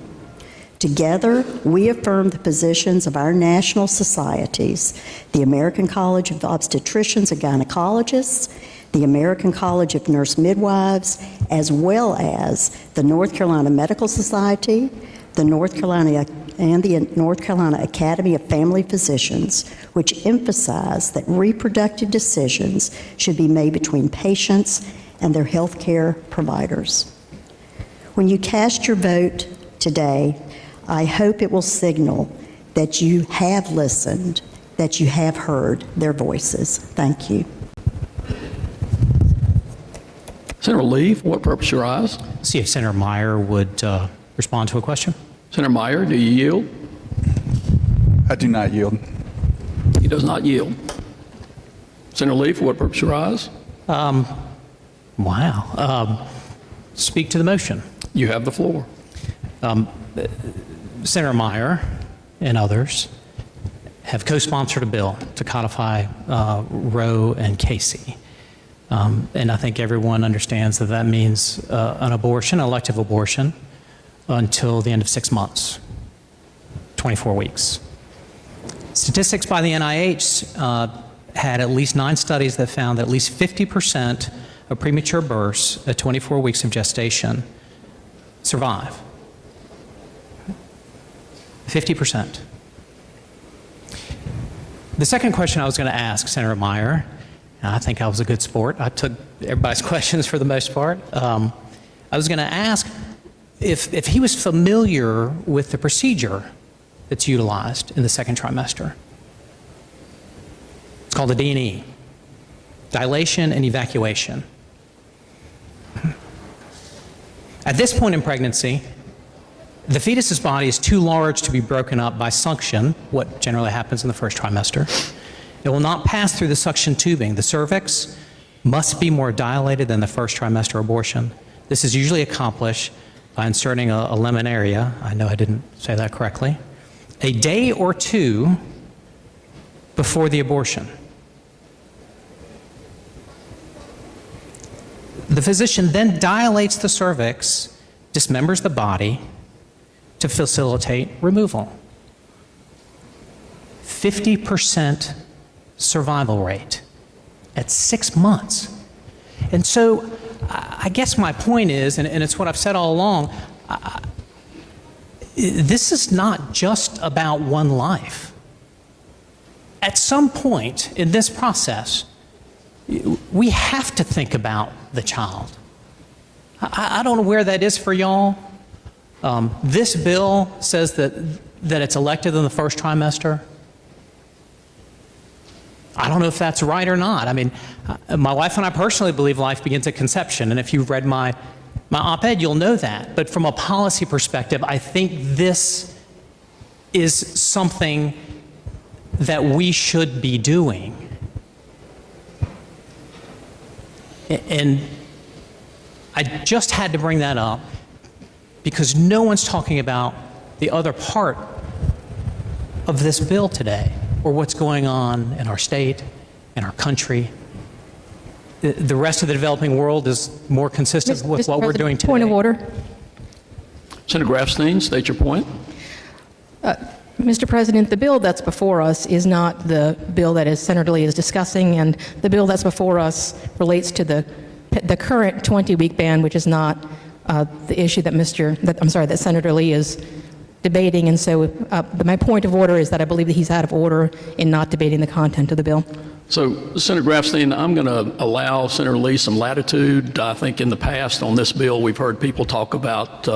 Together, we affirm the positions of our national societies, the American College of Obstetricians and Gynecologists, the American College of Nurse Midwives, as well as the North Carolina Medical Society, the North Carolina Academy of Family Physicians, which emphasize that reproductive decisions should be made between patients and their health care providers. When you cast your vote today, I hope it will signal that you have listened, that you have heard their voices. Thank you. Senator Lee, for what purpose you rise? See if Senator Meyer would respond to a question. Senator Meyer, do you yield? I do not yield. He does not yield. Senator Lee, for what purpose you rise? Speak to the motion. You have the floor. Senator Meyer and others have co-sponsored a bill to codify Roe and Casey. And I think everyone understands that that means an abortion, elective abortion, until the end of 6 months, 24 weeks. Statistics by the NIH had at least 9 studies that found that at least 50% of premature births at 24 weeks of gestation survive. 50%. The second question I was going to ask Senator Meyer, and I think I was a good sport. I took everybody's questions for the most part. I was going to ask if he was familiar with the procedure that's utilized in the second trimester. It's called a D&E, dilation and evacuation. At this point in pregnancy, the fetus's body is too large to be broken up by suction, what generally happens in the first trimester. It will not pass through the suction tubing. The cervix must be more dilated than the first trimester abortion. This is usually accomplished by inserting a laminaria, I know I didn't say that correctly, a day or two before the abortion. The physician then dilates the cervix, dismembers the body to facilitate removal. 50% survival rate at 6 months. And so I guess my point is, and it's what I've said all along, this is not just about one life. At some point in this process, we have to think about the child. I don't know where that is for y'all. This bill says that it's elected in the first trimester. I don't know if that's right or not. I mean, my wife and I personally believe life begins at conception, and if you've read my op-ed, you'll know that. But from a policy perspective, I think this is something that we should be doing. And I just had to bring that up because no one's talking about the other part of this bill today, or what's going on in our state, in our country. The rest of the developing world is more consistent with what we're doing today. Point of order. Senator Grafstein, state your point. Mr. President, the bill that's before us is not the bill that Senator Lee is discussing, and the bill that's before us relates to the current 20-week ban, which is not the issue that Senator Lee is debating. And so my point of order is that I believe that he's out of order in not debating the content of the bill. So, Senator Grafstein, I'm going to allow Senator Lee some latitude. I think in the past on this bill, we've heard people talk about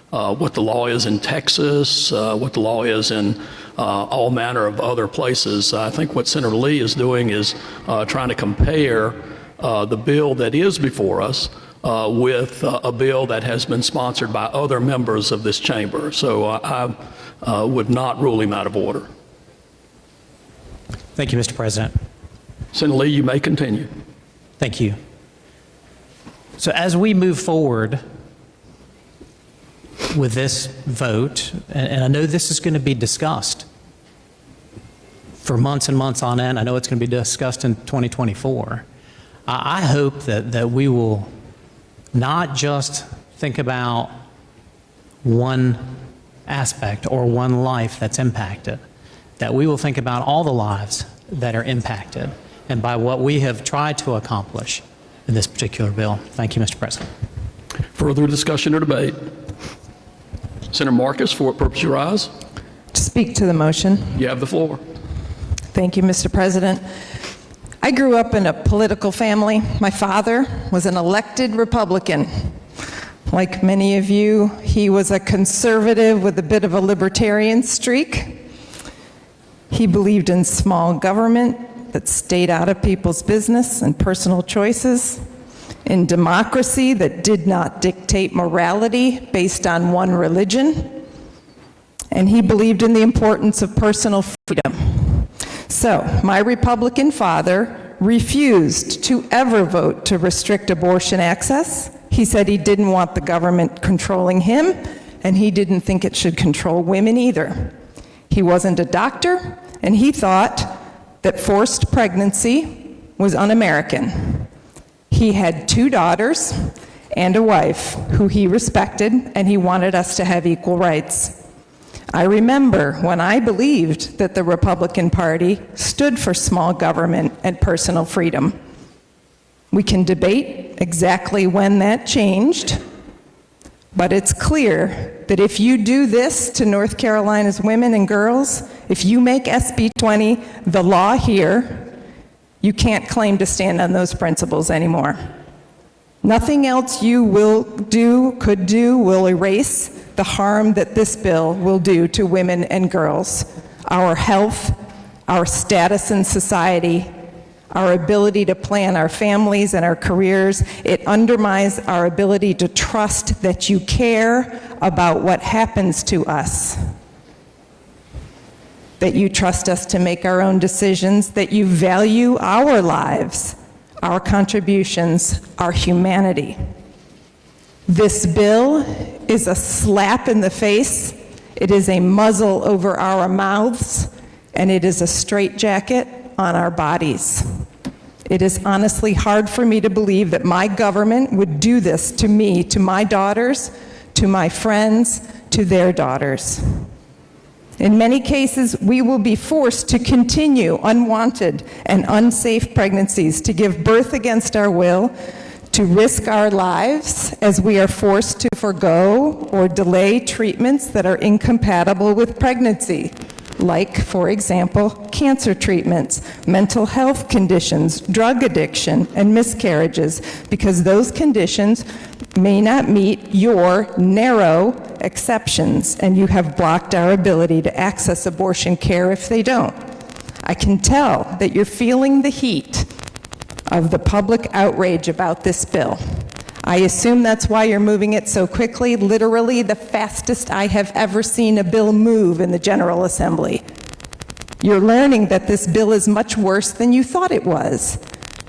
what the law is in Texas, what the law is in all manner of other places. I think what Senator Lee is doing is trying to compare the bill that is before us with a bill that has been sponsored by other members of this chamber. So I would not rule him out of order. Thank you, Mr. President. Senator Lee, you may continue. Thank you. So as we move forward with this vote, and I know this is going to be discussed for months and months on end. I know it's going to be discussed in 2024. I hope that we will not just think about one aspect or one life that's impacted, that we will think about all the lives that are impacted and by what we have tried to accomplish in this particular bill. Thank you, Mr. President. Further discussion or debate? Senator Marcus, for what purpose you rise? To speak to the motion. You have the floor. Thank you, Mr. President. I grew up in a political family. My father was an elected Republican. Like many of you, he was a conservative with a bit of a libertarian streak. He believed in small government that stayed out of people's business and personal choices, in democracy that did not dictate morality based on one religion, and he believed in the importance of personal freedom. So, my Republican father refused to ever vote to restrict abortion access. He said he didn't want the government controlling him, and he didn't think it should control women either. He wasn't a doctor, and he thought that forced pregnancy was un-American. He had 2 daughters and a wife who he respected, and he wanted us to have equal rights. I remember when I believed that the Republican Party stood for small government and personal freedom. We can debate exactly when that changed, but it's clear that if you do this to North Carolina's women and girls, if you make SB 20 the law here, you can't claim to stand on those principles anymore. Nothing else you could do, will erase the harm that this bill will do to women and girls, our health, our status in society, our ability to plan our families and our careers. It undermines our ability to trust that you care about what happens to us, that you trust us to make our own decisions, that you value our lives, our contributions, our humanity. This bill is a slap in the face. It is a muzzle over our mouths, and it is a straitjacket on our bodies. It is honestly hard for me to believe that my government would do this to me, to my daughters, to my friends, to their daughters. In many cases, we will be forced to continue unwanted and unsafe pregnancies, to give birth against our will, to risk our lives as we are forced to forego or delay treatments that are incompatible with pregnancy, like, for example, cancer treatments, mental health conditions, drug addiction, and miscarriages, because those conditions may not meet your narrow exceptions, and you have blocked our ability to access abortion care if they don't. I can tell that you're feeling the heat of the public outrage about this bill. I assume that's why you're moving it so quickly, literally the fastest I have ever seen a bill move in the General Assembly. You're learning that this bill is much worse than you thought it was.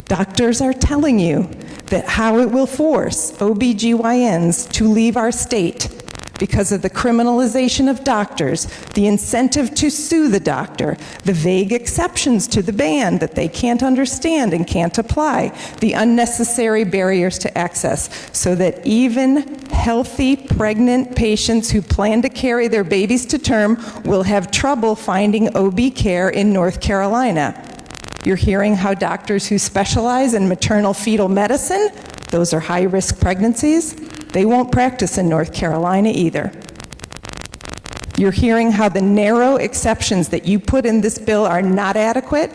Doctors are telling you that how it will force OBGYNs to leave our state because of the criminalization of doctors, the incentive to sue the doctor, the vague exceptions to the ban that they can't understand and can't apply, the unnecessary barriers to access, so that even healthy pregnant patients who plan to carry their babies to term will have trouble finding OB care in North Carolina. You're hearing how doctors who specialize in maternal fetal medicine, those are high-risk pregnancies, they won't practice in North Carolina either. You're hearing how the narrow exceptions that you put in this bill are not adequate.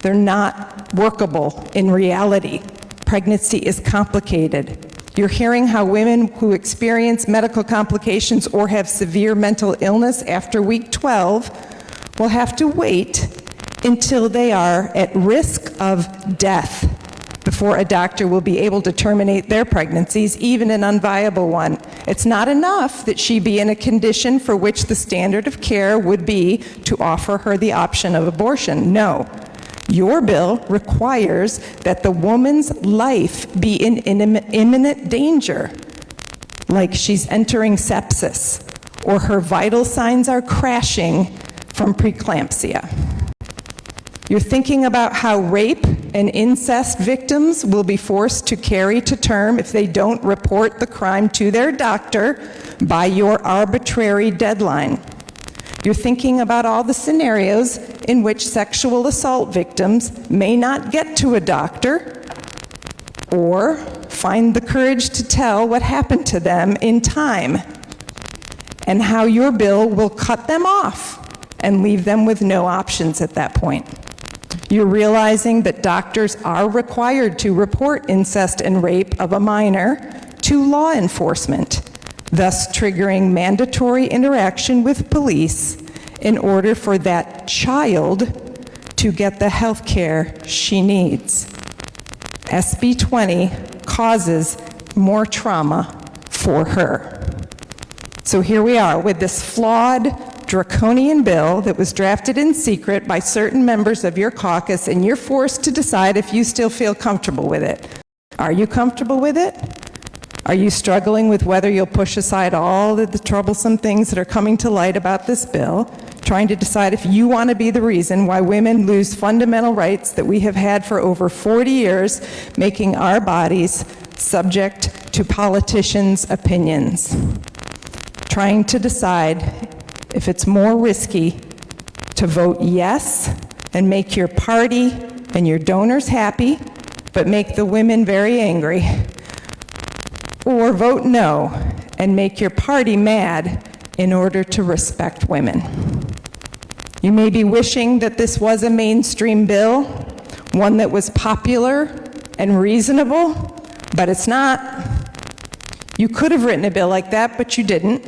They're not workable in reality. Pregnancy is complicated. You're hearing how women who experience medical complications or have severe mental illness after week 12 will have to wait until they are at risk of death before a doctor will be able to terminate their pregnancies, even an unviable one. It's not enough that she be in a condition for which the standard of care would be to offer her the option of abortion. No. Your bill requires that the woman's life be in imminent danger, like she's entering sepsis, or her vital signs are crashing from preeclampsia. You're thinking about how rape and incest victims will be forced to carry to term if they don't report the crime to their doctor by your arbitrary deadline. You're thinking about all the scenarios in which sexual assault victims may not get to a doctor or find the courage to tell what happened to them in time, and how your bill will cut them off and leave them with no options at that point. You're realizing that doctors are required to report incest and rape of a minor to law enforcement, thus triggering mandatory interaction with police in order for that child to get the health care she needs. SB 20 causes more trauma for her. So here we are with this flawed, draconian bill that was drafted in secret by certain members of your caucus, and you're forced to decide if you still feel comfortable with it. Are you comfortable with it? Are you struggling with whether you'll push aside all of the troublesome things that are coming to light about this bill, trying to decide if you want to be the reason why women lose fundamental rights that we have had for over 40 years, making our bodies subject to politicians' opinions? Trying to decide if it's more risky to vote yes and make your party and your donors happy, but make the women very angry, or vote no and make your party mad in order to respect women. You may be wishing that this was a mainstream bill, one that was popular and reasonable, but it's not. You could have written a bill like that, but you didn't.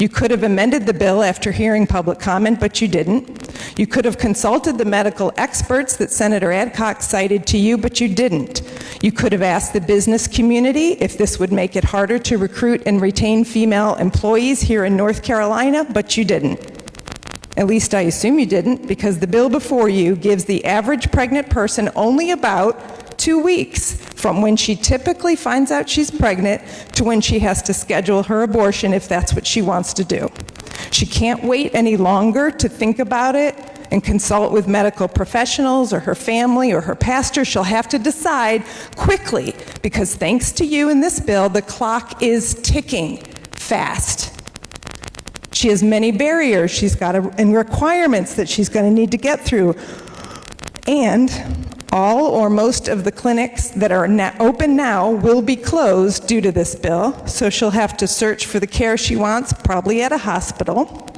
You could have amended the bill after hearing public comment, but you didn't. You could have consulted the medical experts that Senator Adcock cited to you, but you didn't. You could have asked the business community if this would make it harder to recruit and retain female employees here in North Carolina, but you didn't. At least I assume you didn't, because the bill before you gives the average pregnant person only about 2 weeks from when she typically finds out she's pregnant to when she has to schedule her abortion if that's what she wants to do. She can't wait any longer to think about it and consult with medical professionals or her family or her pastor. She'll have to decide quickly, because thanks to you in this bill, the clock is ticking fast. She has many barriers and requirements that she's going to need to get through. And all or most of the clinics that are open now will be closed due to this bill, so she'll have to search for the care she wants, probably at a hospital.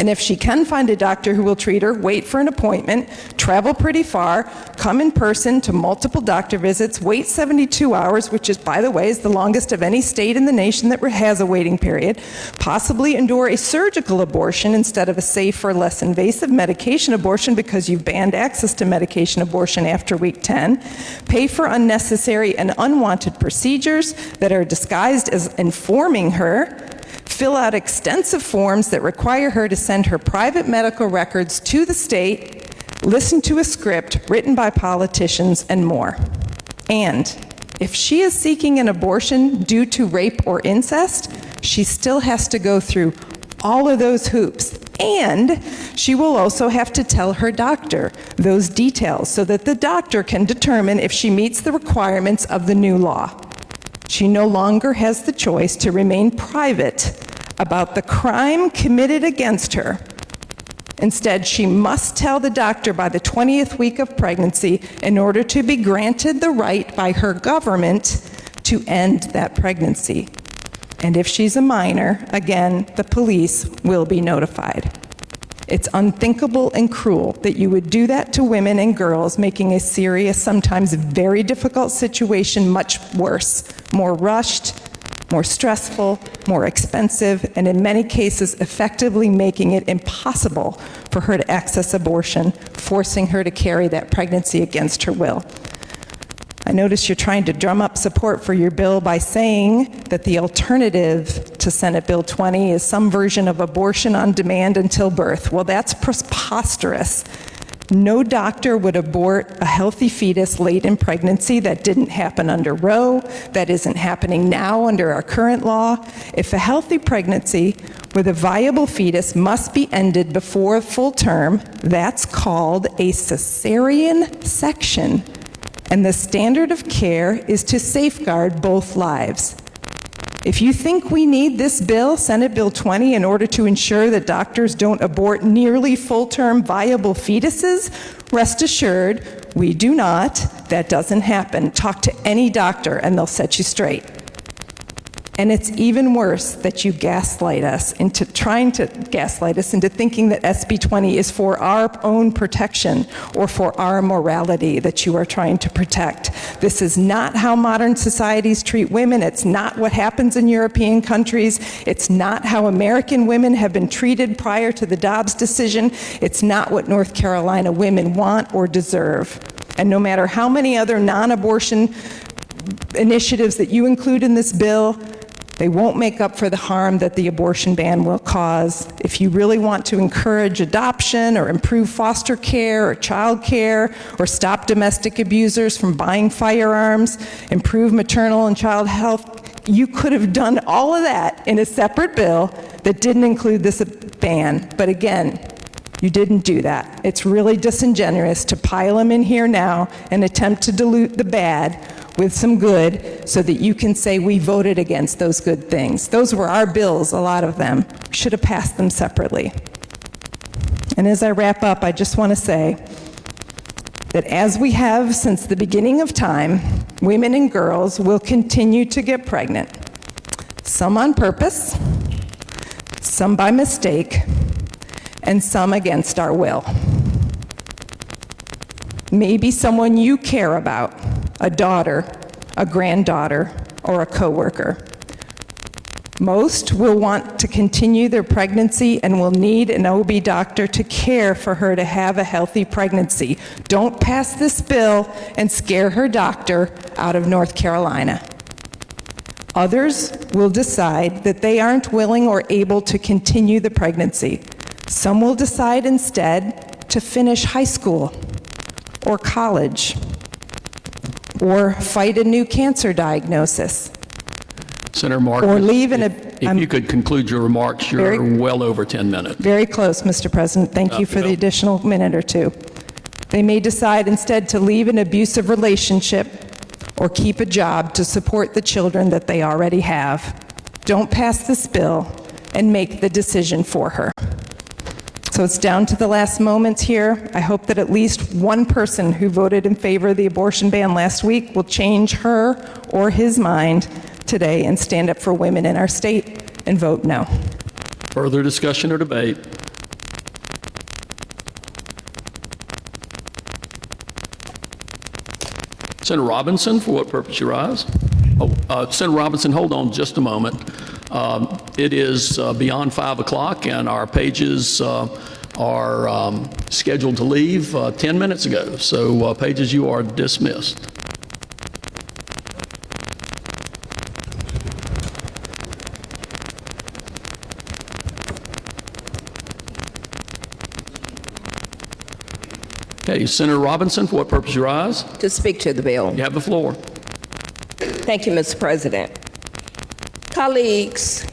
And if she can find a doctor who will treat her, wait for an appointment, travel pretty far, come in person to multiple doctor visits, wait 72 hours, which is, by the way, is the longest of any state in the nation that has a waiting period, possibly endure a surgical abortion instead of a safer, less invasive medication abortion because you've banned access to medication abortion after week 10, pay for unnecessary and unwanted procedures that are disguised as informing her, fill out extensive forms that require her to send her private medical records to the state, listen to a script written by politicians, and more. And if she is seeking an abortion due to rape or incest, she still has to go through all of those hoops. And she will also have to tell her doctor those details so that the doctor can determine if she meets the requirements of the new law. She no longer has the choice to remain private about the crime committed against her. Instead, she must tell the doctor by the 20th week of pregnancy in order to be granted the right by her government to end that pregnancy. And if she's a minor, again, the police will be notified. It's unthinkable and cruel that you would do that to women and girls, making a serious, sometimes very difficult situation much worse, more rushed, more stressful, more expensive, and in many cases effectively making it impossible for her to access abortion, forcing her to carry that pregnancy against her will. I notice you're trying to drum up support for your bill by saying that the alternative to Senate Bill 20 is some version of abortion on demand until birth. Well, that's preposterous. No doctor would abort a healthy fetus late in pregnancy. That didn't happen under Roe. That isn't happening now under our current law. If a healthy pregnancy with a viable fetus must be ended before full term, that's called a cesarean section. And the standard of care is to safeguard both lives. If you think we need this bill, Senate Bill 20, in order to ensure that doctors don't abort nearly full-term viable fetuses, rest assured, we do not. That doesn't happen. Talk to any doctor and they'll set you straight. And it's even worse that you trying to gaslight us into thinking that SB 20 is for our own protection or for our morality that you are trying to protect. This is not how modern societies treat women. It's not what happens in European countries. It's not how American women have been treated prior to the Dobbs decision. It's not what North Carolina women want or deserve. And no matter how many other non-abortion initiatives that you include in this bill, they won't make up for the harm that the abortion ban will cause. If you really want to encourage adoption or improve foster care or child care or stop domestic abusers from buying firearms, improve maternal and child health, you could have done all of that in a separate bill that didn't include this ban. But again, you didn't do that. It's really disingenuous to pile them in here now and attempt to dilute the bad with some good so that you can say we voted against those good things. Those were our bills, a lot of them. Should have passed them separately. And as I wrap up, I just want to say that as we have since the beginning of time, women and girls will continue to get pregnant. Some on purpose, some by mistake, and some against our will. Maybe someone you care about, a daughter, a granddaughter, or a coworker. Most will want to continue their pregnancy and will need an OB doctor to care for her to have a healthy pregnancy. Don't pass this bill and scare her doctor out of North Carolina. Others will decide that they aren't willing or able to continue the pregnancy. Some will decide instead to finish high school or college or fight a new cancer diagnosis. Senator Martin, Or leave in a... if you could conclude your remarks, you're well over 10 minutes. Very close, Mr. President. Thank you for the additional minute or two. They may decide instead to leave an abusive relationship or keep a job to support the children that they already have. Don't pass this bill and make the decision for her. So it's down to the last moments here. I hope that at least one person who voted in favor of the abortion ban last week will change her or his mind today and stand up for women in our state and vote no. Further discussion or debate? Senator Robinson, for what purpose you rise? Senator Robinson, hold on just a moment. It is beyond 5 o'clock, and our pages are scheduled to leave 10 minutes ago. So, pages, you are dismissed. Okay, Senator Robinson, for what purpose you rise? To speak to the bill. You have the floor. Thank you, Mr. President. Colleagues,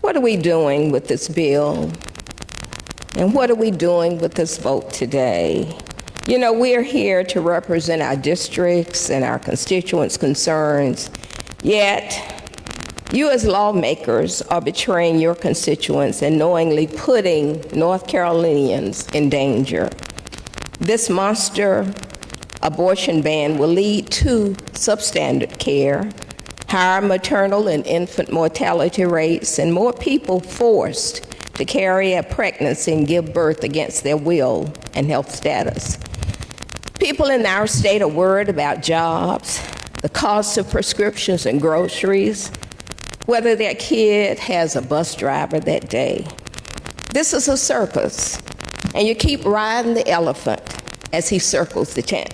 what are we doing with this bill? And what are we doing with this vote today? You know, we're here to represent our districts and our constituents' concerns, yet you as lawmakers are betraying your constituents and knowingly putting North Carolinians in danger. This monster abortion ban will lead to substandard care, higher maternal and infant mortality rates, and more people forced to carry a pregnancy and give birth against their will and health status. People in our state are worried about jobs, the cost of prescriptions and groceries, whether their kid has a bus driver that day. This is a circus, and you keep riding the elephant as he circles the tent.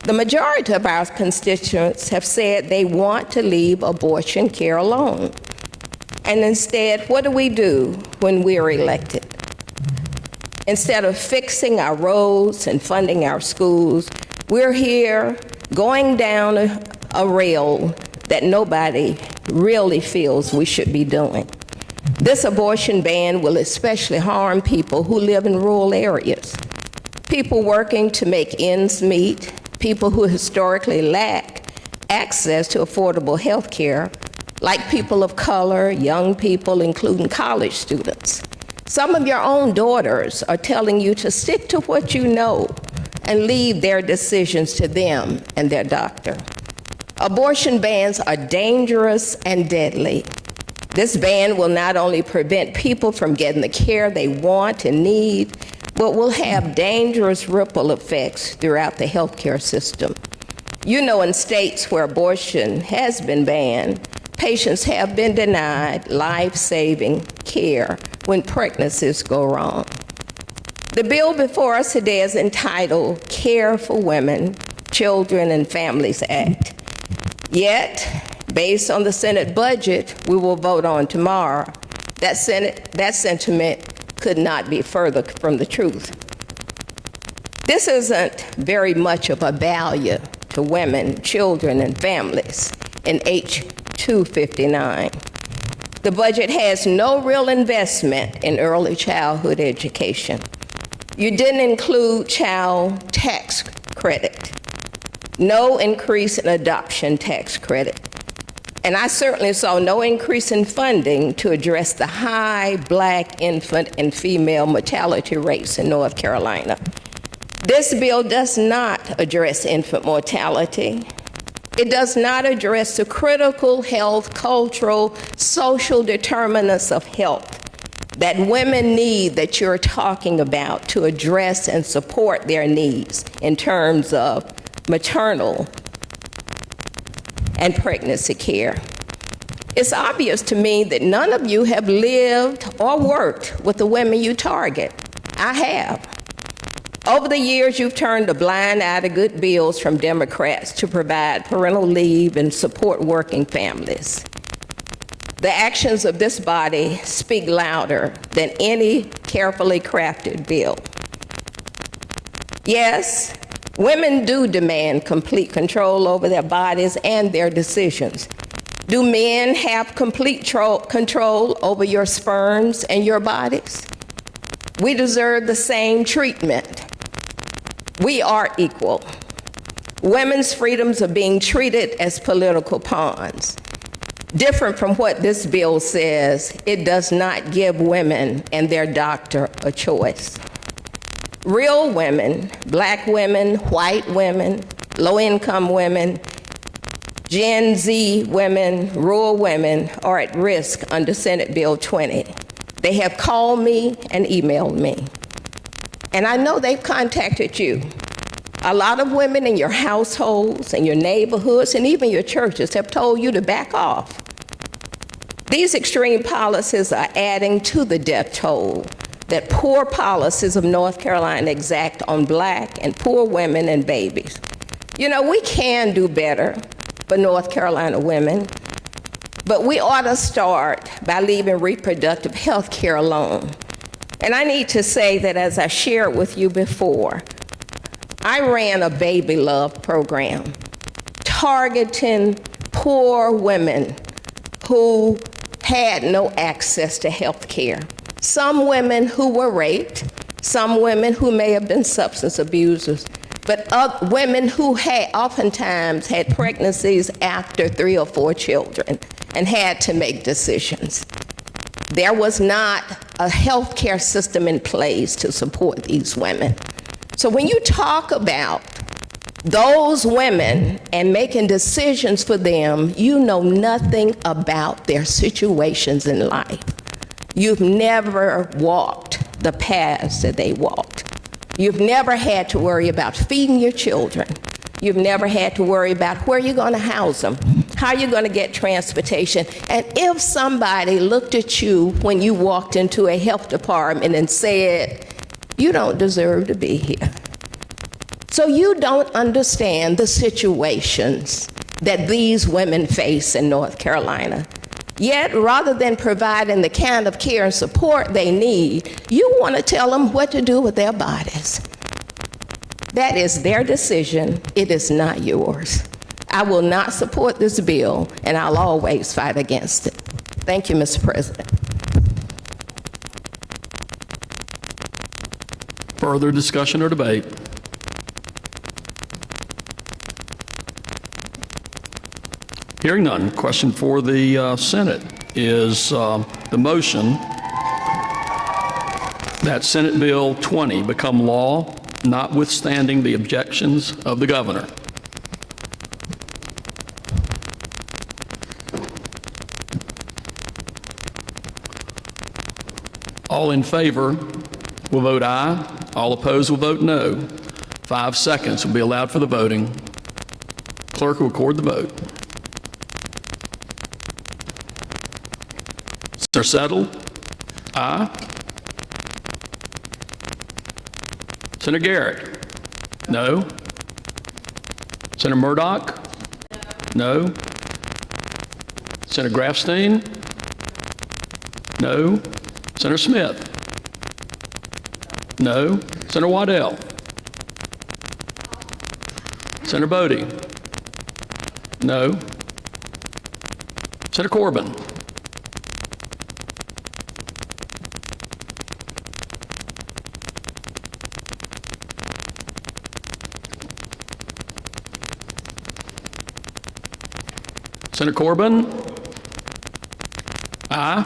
The majority of our constituents have said they want to leave abortion care alone. And instead, what do we do when we're elected? Instead of fixing our roads and funding our schools, we're here going down a rail that nobody really feels we should be doing. This abortion ban will especially harm people who live in rural areas, people working to make ends meet, people who historically lack access to affordable health care, like people of color, young people, including college students. Some of your own daughters are telling you to stick to what you know and leave their decisions to them and their doctor. Abortion bans are dangerous and deadly. This ban will not only prevent people from getting the care they want and need, but will have dangerous ripple effects throughout the healthcare system. You know, in states where abortion has been banned, patients have been denied life-saving care when pregnancies go wrong. The bill before us today is entitled Care for Women, Children, and Families Act. Yet, based on the Senate budget we will vote on tomorrow, that sentiment could not be further from the truth. This isn't very much of a value to women, children, and families in H-259. The budget has no real investment in early childhood education. You didn't include child tax credit, no increase in adoption tax credit, and I certainly saw no increase in funding to address the high Black infant and female mortality rates in North Carolina. This bill does not address infant mortality. It does not address the critical health, cultural, social determinants of health that women need that you're talking about to address and support their needs in terms of maternal and pregnancy care. It's obvious to me that none of you have lived or worked with the women you target. I have. Over the years, you've turned a blind eye to good bills from Democrats to provide parental leave and support working families. The actions of this body speak louder than any carefully crafted bill. Yes, women do demand complete control over their bodies and their decisions. Do men have complete control over your sperms and your bodies? We deserve the same treatment. We are equal. Women's freedoms are being treated as political pawns. Different from what this bill says, it does not give women and their doctor a choice. Real women, black women, white women, low-income women, Gen Z women, rural women are at risk under Senate Bill 20. They have called me and emailed me. And I know they've contacted you. A lot of women in your households and your neighborhoods and even your churches have told you to back off. These extreme policies are adding to the death toll that poor policies of North Carolina exact on black and poor women and babies. You know, we can do better for North Carolina women, but we ought to start by leaving reproductive health care alone. And I need to say that, as I shared with you before, I ran a baby love program targeting poor women who had no access to health care. Some women who were raped, some women who may have been substance abusers, but women who had oftentimes had pregnancies after 3 or 4 children and had to make decisions. There was not a health care system in place to support these women. So when you talk about those women and making decisions for them, you know nothing about their situations in life. You've never walked the paths that they walked. You've never had to worry about feeding your children. You've never had to worry about where you're going to house them, how you're going to get transportation. And if somebody looked at you when you walked into a health department and said, "You don't deserve to be here." So you don't understand the situations that these women face in North Carolina. Yet, rather than providing the kind of care and support they need, you want to tell them what to do with their bodies. That is their decision. It is not yours. I will not support this bill, and I'll always fight against it. Thank you, Mr. President. Further discussion or debate? Hearing none, question for the Senate is the motion that Senate Bill 20 become law, notwithstanding the objections of the governor. All in favor will vote aye. All opposed will vote no. 5 seconds will be allowed for the voting. Clerk will record the vote. Senator Settle? Aye. Senator Garrett? No. Senator Murdoch? No. Senator Grafstein? No. Senator Smith? No. Senator Waddell? Senator Bodie? No. Senator Corbin? Senator Corbin? Aye.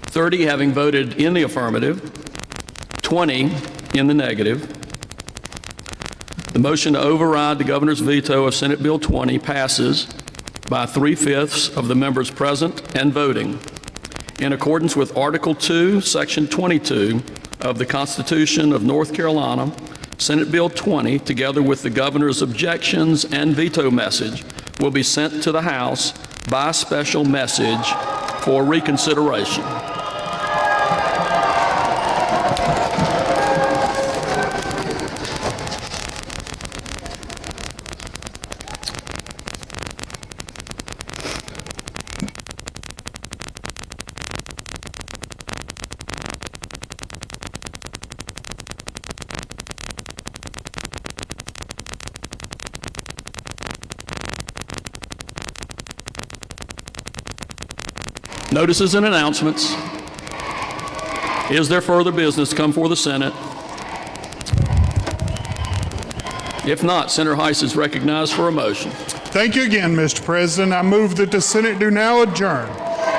"30 having voted in the affirmative, 20 in the negative. The motion to override the governor's veto of Senate Bill 20 passes by 3/5 of the members present and voting. In accordance with Article 2, Section 22 of the Constitution of North Carolina, Senate Bill 20, together with the governor's objections and veto message, will be sent to the House by special message for reconsideration. Notices and announcements. Is there further business to come before the Senate? If not, Senator Heiss is recognized for a motion. Thank you again, Mr. President. I move that the Senate do now adjourn,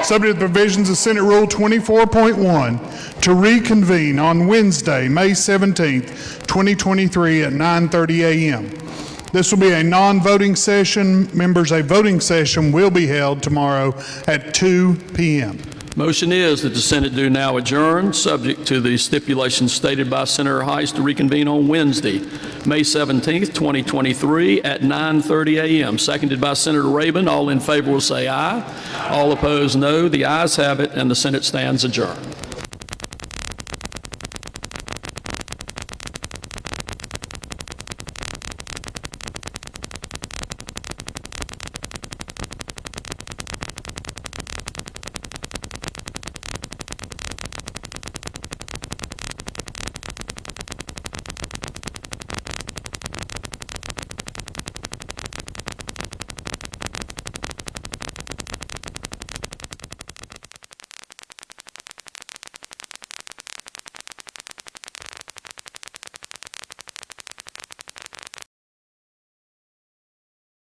subject to the provisions of Senate Rule 24.1, to reconvene on Wednesday, May 17th, 2023 at 9:30 a.m. This will be a non-voting session. Members, a voting session will be held tomorrow at 2 p.m. Motion is that the Senate do now adjourn, subject to the stipulations stated by Senator Heiss, to reconvene on Wednesday, May 17th, 2023 at 9:30 a.m. Seconded by Senator Rabin. All in favor will say aye. All opposed, no. The ayes have it, and the Senate stands adjourned.